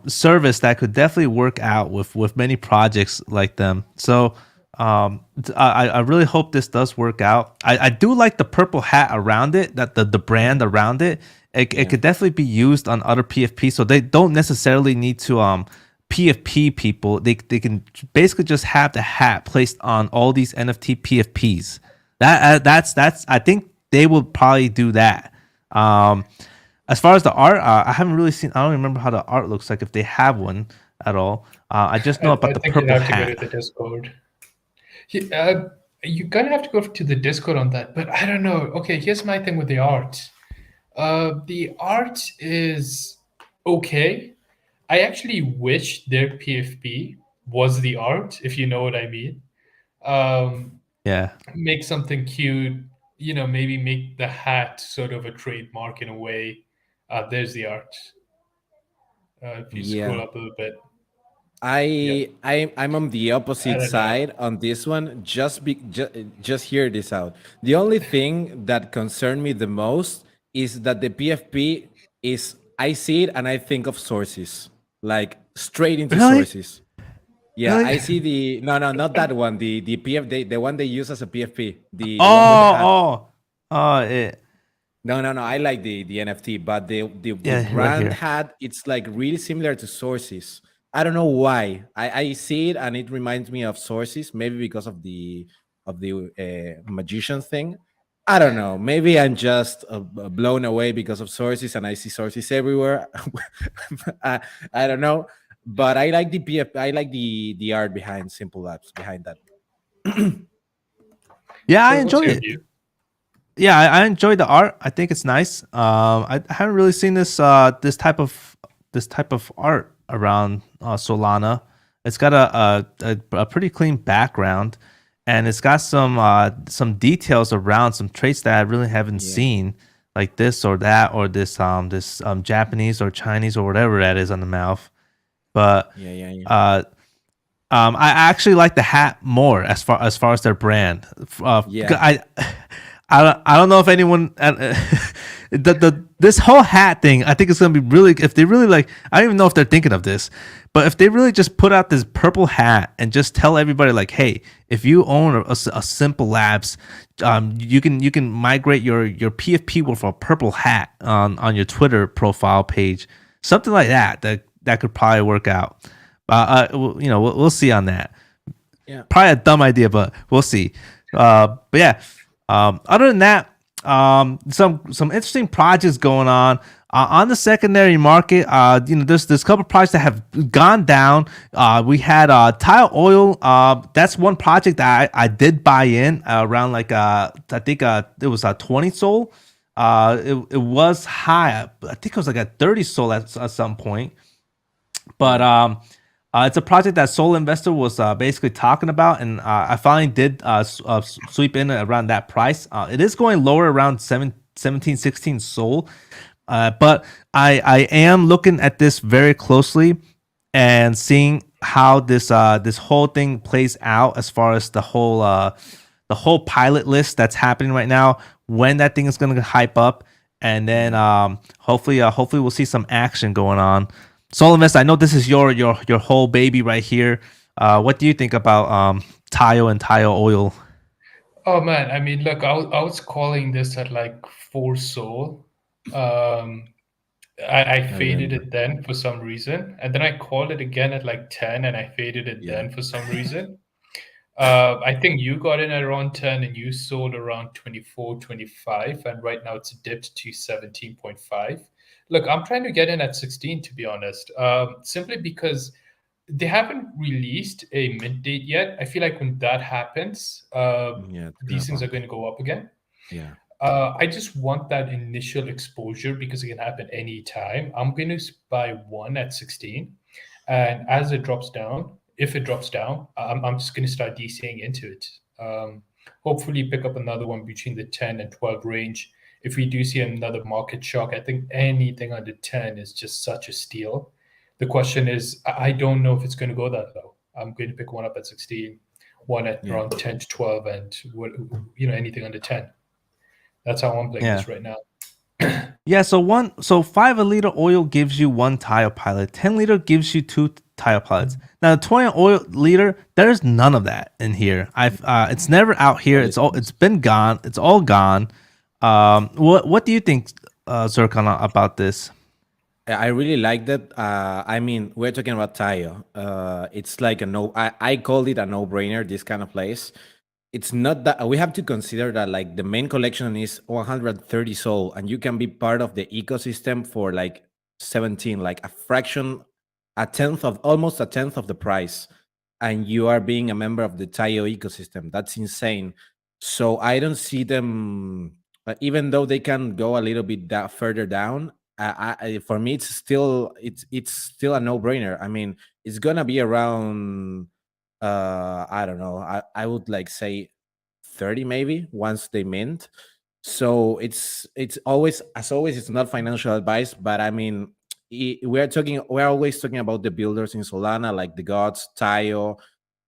service that could definitely work out with many projects like them. So I really hope this does work out. I do like the purple hat around it, that the brand around it. It could definitely be used on other PFP, so they don't necessarily need to PFP people. They can basically just have the hat placed on all these NFT PFPs. That's I think they will probably do that. As far as the art, I haven't really seen. I don't remember how the art looks like if they have one at all. I just know about the purple you have hat. to go to the Discord. You're gonna have to go to the Discord on that, but I don't know. Okay, here's my thing with the art. The art is okay. I actually wish their PFP was the art, if you know what I mean. Yeah. Make something cute, maybe make the hat sort of a trademark in a way. There's the art. If you scroll up a little bit. I'm on the opposite side on this one. Just hear this out. The only thing that concerned me the most is that the PFP is, I see it and I think of sources, like straight into sources. Yeah, really? I see the no, not that one. The PF the one they use as a PFP. No. I like the NFT, but the brand hat, it's like really similar to sources. I don't know why. I see it and it reminds me of sources. Maybe because of the magician thing. I don't know. Maybe I'm just blown away because of sources, and I see sources everywhere. I don't know, but I like the PF. I like the art behind Simmple Labs behind that. Yeah, I enjoy it. Yeah, I enjoy the art. I think it's nice. I haven't really seen this type of art around Solana. It's got a pretty clean background. And it's got some details around some traits that I really haven't seen, like this or that, or this Japanese or Chinese or whatever that is on the mouth. But I actually like the hat more as far as their brand. I don't know if anyone this whole hat thing. I think it's gonna be really, if they really like. I don't even know if they're thinking of this. But if they really just put out this purple hat and just tell everybody like, hey, if you own a Simmple Labs, you can migrate your PFP with a purple hat on your Twitter profile page, something like that could probably work out. We'll see on that. Yeah, probably a dumb idea, but we'll see. But yeah, other than that, some interesting projects going on the secondary market. There's a couple projects that have gone down. We had Taiyo Oil. That's one project that I did buy in around like I think it was 20 SOL. It was high. I think it was like a 30 SOL at some point. But it's a project that Soul Investor was basically talking about, and I finally did sweep in around that price. It is going lower around 17, 16 SOL. But I am looking at this very closely and seeing how this whole thing plays out as far as the whole pilot list that's happening right now, when that thing is going to hype up, and then hopefully we'll see some action going on. Soul Invest, I know this is your whole baby right here. What do you think about Taiyo and Taiyo Oil? Oh man, I mean, look, I was calling this at like 4 SOL. I faded it then for some reason, and then I called it again at like 10, and I faded it then for some reason. I think you got in at around 10 and you sold around 24, 25, and right now it's dipped to 17.5. Look, I'm trying to get in at 16, to be honest, simply because they haven't released a mint date yet. I feel like when that happens, these things are going to go up again. Yeah. I just want that initial exposure because it can happen anytime. I'm going to buy one at 16, and as it drops down, if it drops down, I'm just going to start DCing into it. Hopefully pick up another one between the 10 and 12 range. If we do see another market shock, I think anything under 10 is just such a steal. The question is, I don't know if it's going to go that low. I'm going to pick one up at 16, one at Yeah. around 10 to 12, and anything under 10. That's how I'm playing Yeah. this right now. Yeah, so 5 liter oil gives you 1 Taiyo pilot. 10 liter gives you 2 Taiyo pilots. Now the 20 oil liter, there's none of that in here. It's never out here. It's been gone. It's all gone. What do you think, Zircon, about this? I really like that. I mean, we're talking about Taiyo. It's like I called it a no-brainer, this kind of place. It's not that we have to consider that like the main collection is 130 Sol, and you can be part of the ecosystem for like 17, like almost a tenth of the price, and you are being a member of the Taiyo ecosystem. That's insane. So I don't see them, even though they can go a little bit further down. For me, it's still a no-brainer. I mean, it's gonna be around I don't know, I would like say 30 maybe once they mint. So it's always, as always, it's not financial advice, but I mean, we're always talking about the builders in Solana, like the gods, Taiyo,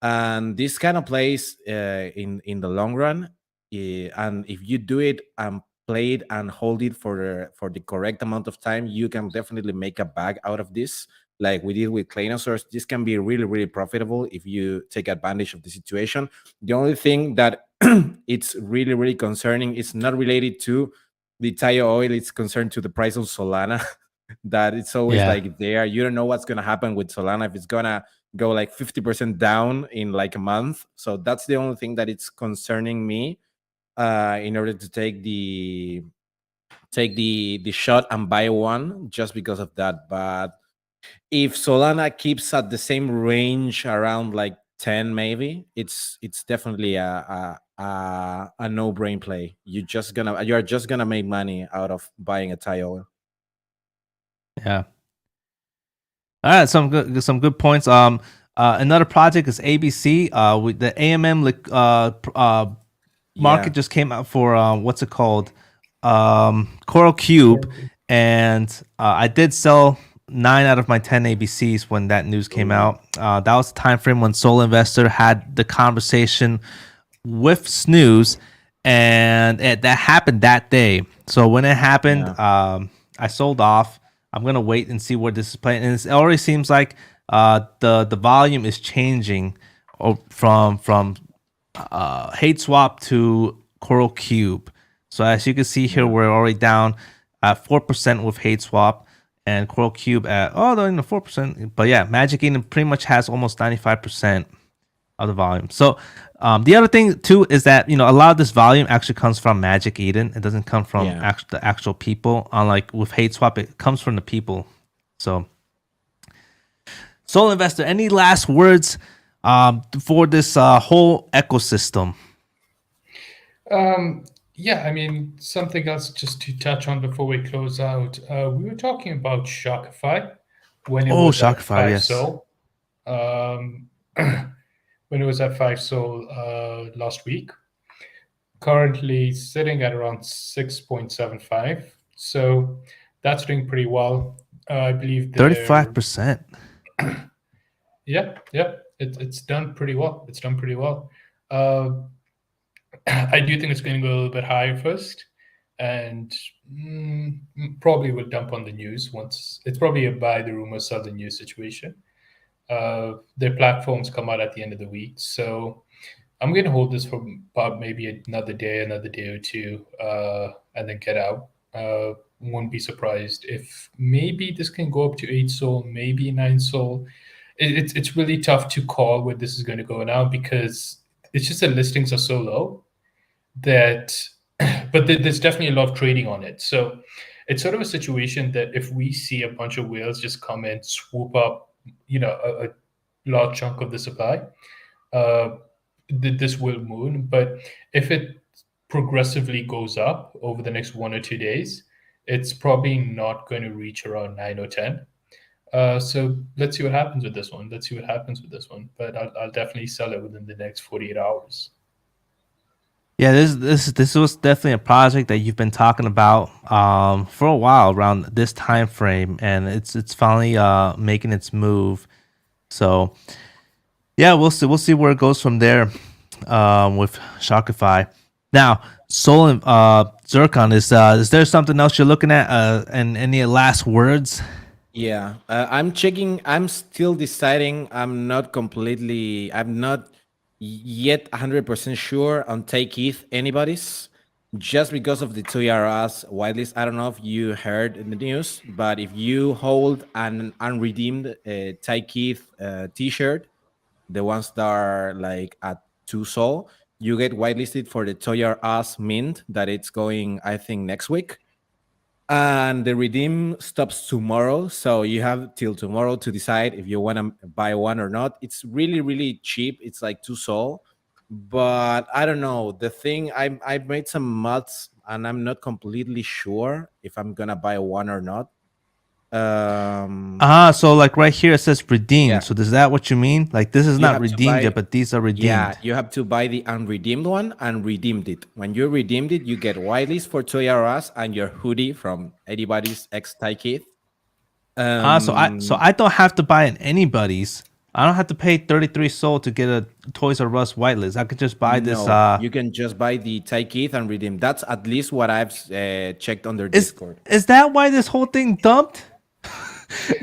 and this kind of plays in the long run. And if you do it and play it and hold it for the correct amount of time, you can definitely make a bag out of this, like we did with Claynosaurz. This can be really, really profitable if you take advantage of the situation. The only thing that it's really, really concerning is not related to the Taiyo oil. It's concerned to the price of Solana. That it's always like there. You don't know what's gonna happen with Solana, if it's gonna go like 50% down in like a month. So that's the only thing that it's concerning me. In order to take the shot and buy one, just because of that. But if Solana keeps at the same range around like 10 maybe, it's definitely a no-brain play. You're just gonna make money out of buying a Taiyo. Yeah. All right, some good points. Another project is ABC. With the AMM market just came out for what's it called? Coral Cube, and I did sell 9 out of my 10 ABCs when that news came out. That was the time frame when Soul Investor had the conversation with Snooze, and that happened that day. So when it happened, I sold off. I'm gonna wait and see where this is playing, and it already seems like the volume is changing from Hate Swap to Coral Cube. So as you can see here, we're already down at 4% with Hate Swap, and Coral Cube at 4%. But yeah, Magic Eden pretty much has almost 95% of the volume. So the other thing too is that a lot of this volume actually comes from Magic Eden. It doesn't come from the actual people. Unlike with Hate Swap, it comes from the people. So, Soul Investor, any last words for this whole ecosystem? Yeah, I mean, something else just to touch on before we close out. We were talking about Shopify when it was at 5 Sol. When it was at 5 Sol last week. Currently sitting at around 6.75. So that's doing pretty well. I believe 35%. Yeah, it's done pretty well. It's done pretty well. I do think it's going to go a little bit higher first, and probably will dump on the news once. It's probably a buy the rumor, sell the news situation. Their platforms come out at the end of the week, so I'm going to hold this for about maybe another day or two, and then get out. Won't be surprised if maybe this can go up to 8 Sol, maybe 9 Sol. It's really tough to call where this is going to go now, because it's just the listings are so low that, but there's definitely a lot of trading on it. So it's sort of a situation that if we see a bunch of whales just come and swoop up, a large chunk of the supply, this will move. But if it progressively goes up over the next 1 or 2 days, it's probably not going to reach around 9 or 10. So let's see what happens with this one. But I'll definitely sell it within the next 48 hours. Yeah, this was definitely a project that you've been talking about for a while around this time frame, and it's finally making its move. So yeah, we'll see. We'll see where it goes from there with Shopify. Now, Zircon, is there something else you're looking at? And any last words? Yeah, I'm checking. I'm still deciding. I'm not yet 100% sure on Take ETH anybody's, just because of the TRS whitelist. I don't know if you heard in the news, but if you hold an unredeemed Take ETH T-shirt, the ones that are like at 2 Sol, you get whitelisted for the TRS mint that it's going, I think, next week. And the redeem stops tomorrow, so you have till tomorrow to decide if you want to buy one or not. It's really, really cheap. It's like 2 Sol, but I don't know. The thing, I've made some mods, and I'm not completely sure if I'm gonna buy one or not. So like right here it says redeemed. Yeah. So is that what you mean? Like this is You not have to redeemed buy- yet, but these are redeemed. Yeah, you have to buy the unredeemed one and redeemed it. When you redeemed it, you get whitelist for Toys R Us and your hoodie from anybody's ex Taikith. So I don't have to buy an anybody's. I don't have to pay 33 Sol to get a Toys R Us whitelist. I could just buy this. You can just buy the Taikith and redeem. That's at least what I've checked on their Is Discord. that why this whole thing dumped?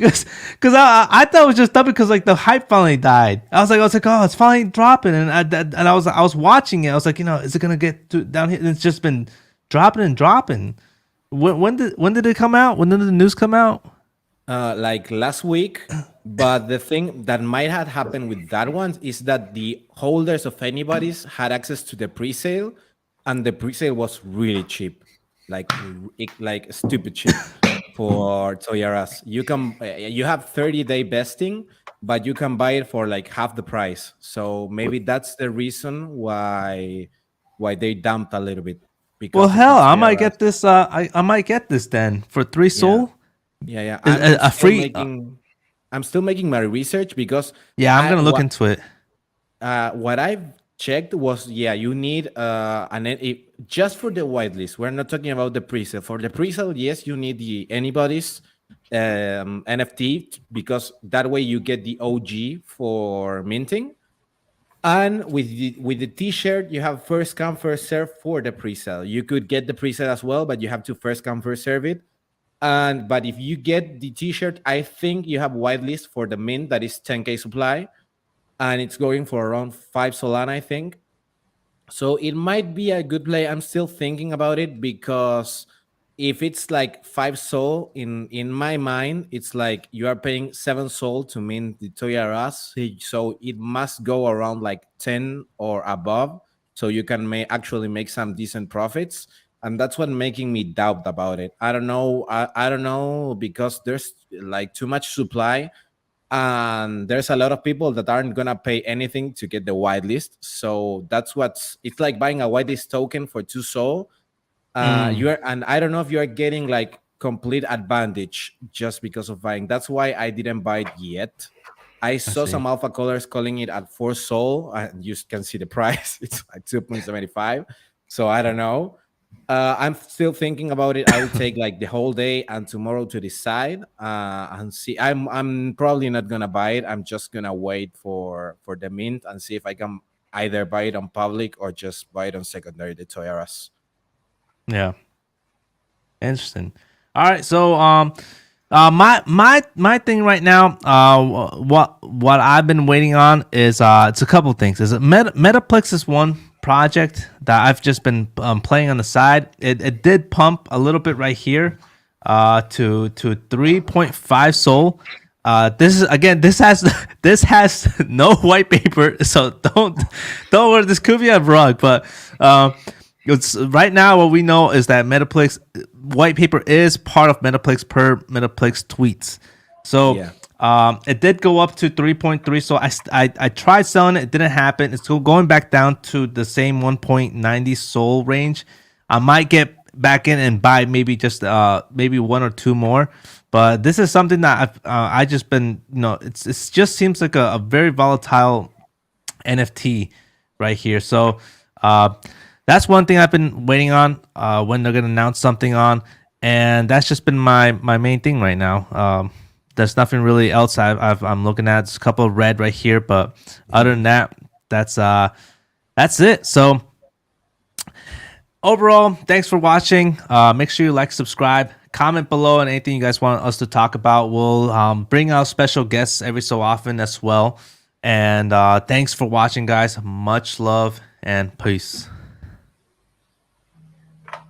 Because I thought it was just dumping because like the hype finally died. I was like, oh, it's finally dropping, and I was watching it. I was like, is it gonna get down here? And it's just been dropping and dropping. When did it come out? When did the news come out? Like last week. But the thing that might have happened with that one is that the holders of anybody's had access to the pre-sale, and the pre-sale was really cheap, like stupid cheap for Toys R Us. You have 30-day vesting, but you can buy it for like half the price. So maybe that's the reason why they dumped a little bit. Well, hell, I might get this. I might get this then for 3 Sol. Yeah. I'm still making my research because I'm gonna look into it. What I've checked was you need just for the whitelist. We're not talking about the pre-sale. For the pre-sale, yes, you need the anybody's NFT, because that way you get the OG for minting. And with the T-shirt, you have first come first serve for the pre-sale. You could get the pre-sale as well, but you have to first come first serve it. But if you get the T-shirt, I think you have whitelist for the mint that is 10K supply, and it's going for around 5 Solana, I think. So it might be a good play. I'm still thinking about it, because if it's like 5 Sol, in my mind, it's like you are paying 7 Sol to mint the Toys R Us. So it must go around like 10 or above, so you can actually make some decent profits. And that's what making me doubt about it. I don't know. I don't know, because there's like too much supply, and there's a lot of people that aren't gonna pay anything to get the whitelist. So that's it's like buying a whitelist token for 2 Sol. And I don't know if you are getting like complete advantage just because of buying. That's why I didn't buy it yet. I saw some alpha colors calling it at 4 Sol, and you can see the price. It's like 2.75. So I don't know. I'm still thinking about it. I will take like the whole day and tomorrow to decide and see. I'm probably not gonna buy it. I'm just gonna wait for the mint and see if I can either buy it on public or just buy it on secondary, the Toys R Us. Yeah. Interesting. All right. So my thing right now, what I've been waiting on is it's a couple things. Is Metaplex is one project that I've just been playing on the side. It did pump a little bit right here to 3.5 Sol. This has no white paper, so don't worry. This could be a rug, but it's right now what we know is that Metaplex white paper is part of Metaplex per Metaplex tweets. So it did go up to 3.3. So I tried selling it. It didn't happen. It's still going back down to the same 1.90 Sol range. I might get back in and buy maybe just maybe 1 or 2 more. But this is something that I just been, it just seems like a very volatile NFT right here. So that's one thing I've been waiting on when they're going to announce something on. And that's just been my main thing right now. There's nothing really else I'm looking at. There's a couple of red right here, but other than that, that's it. So overall, thanks for watching. Make sure you like, subscribe, comment below on anything you guys want us to talk about. We'll bring out special guests every so often as well. And thanks for watching, guys. Much love and peace.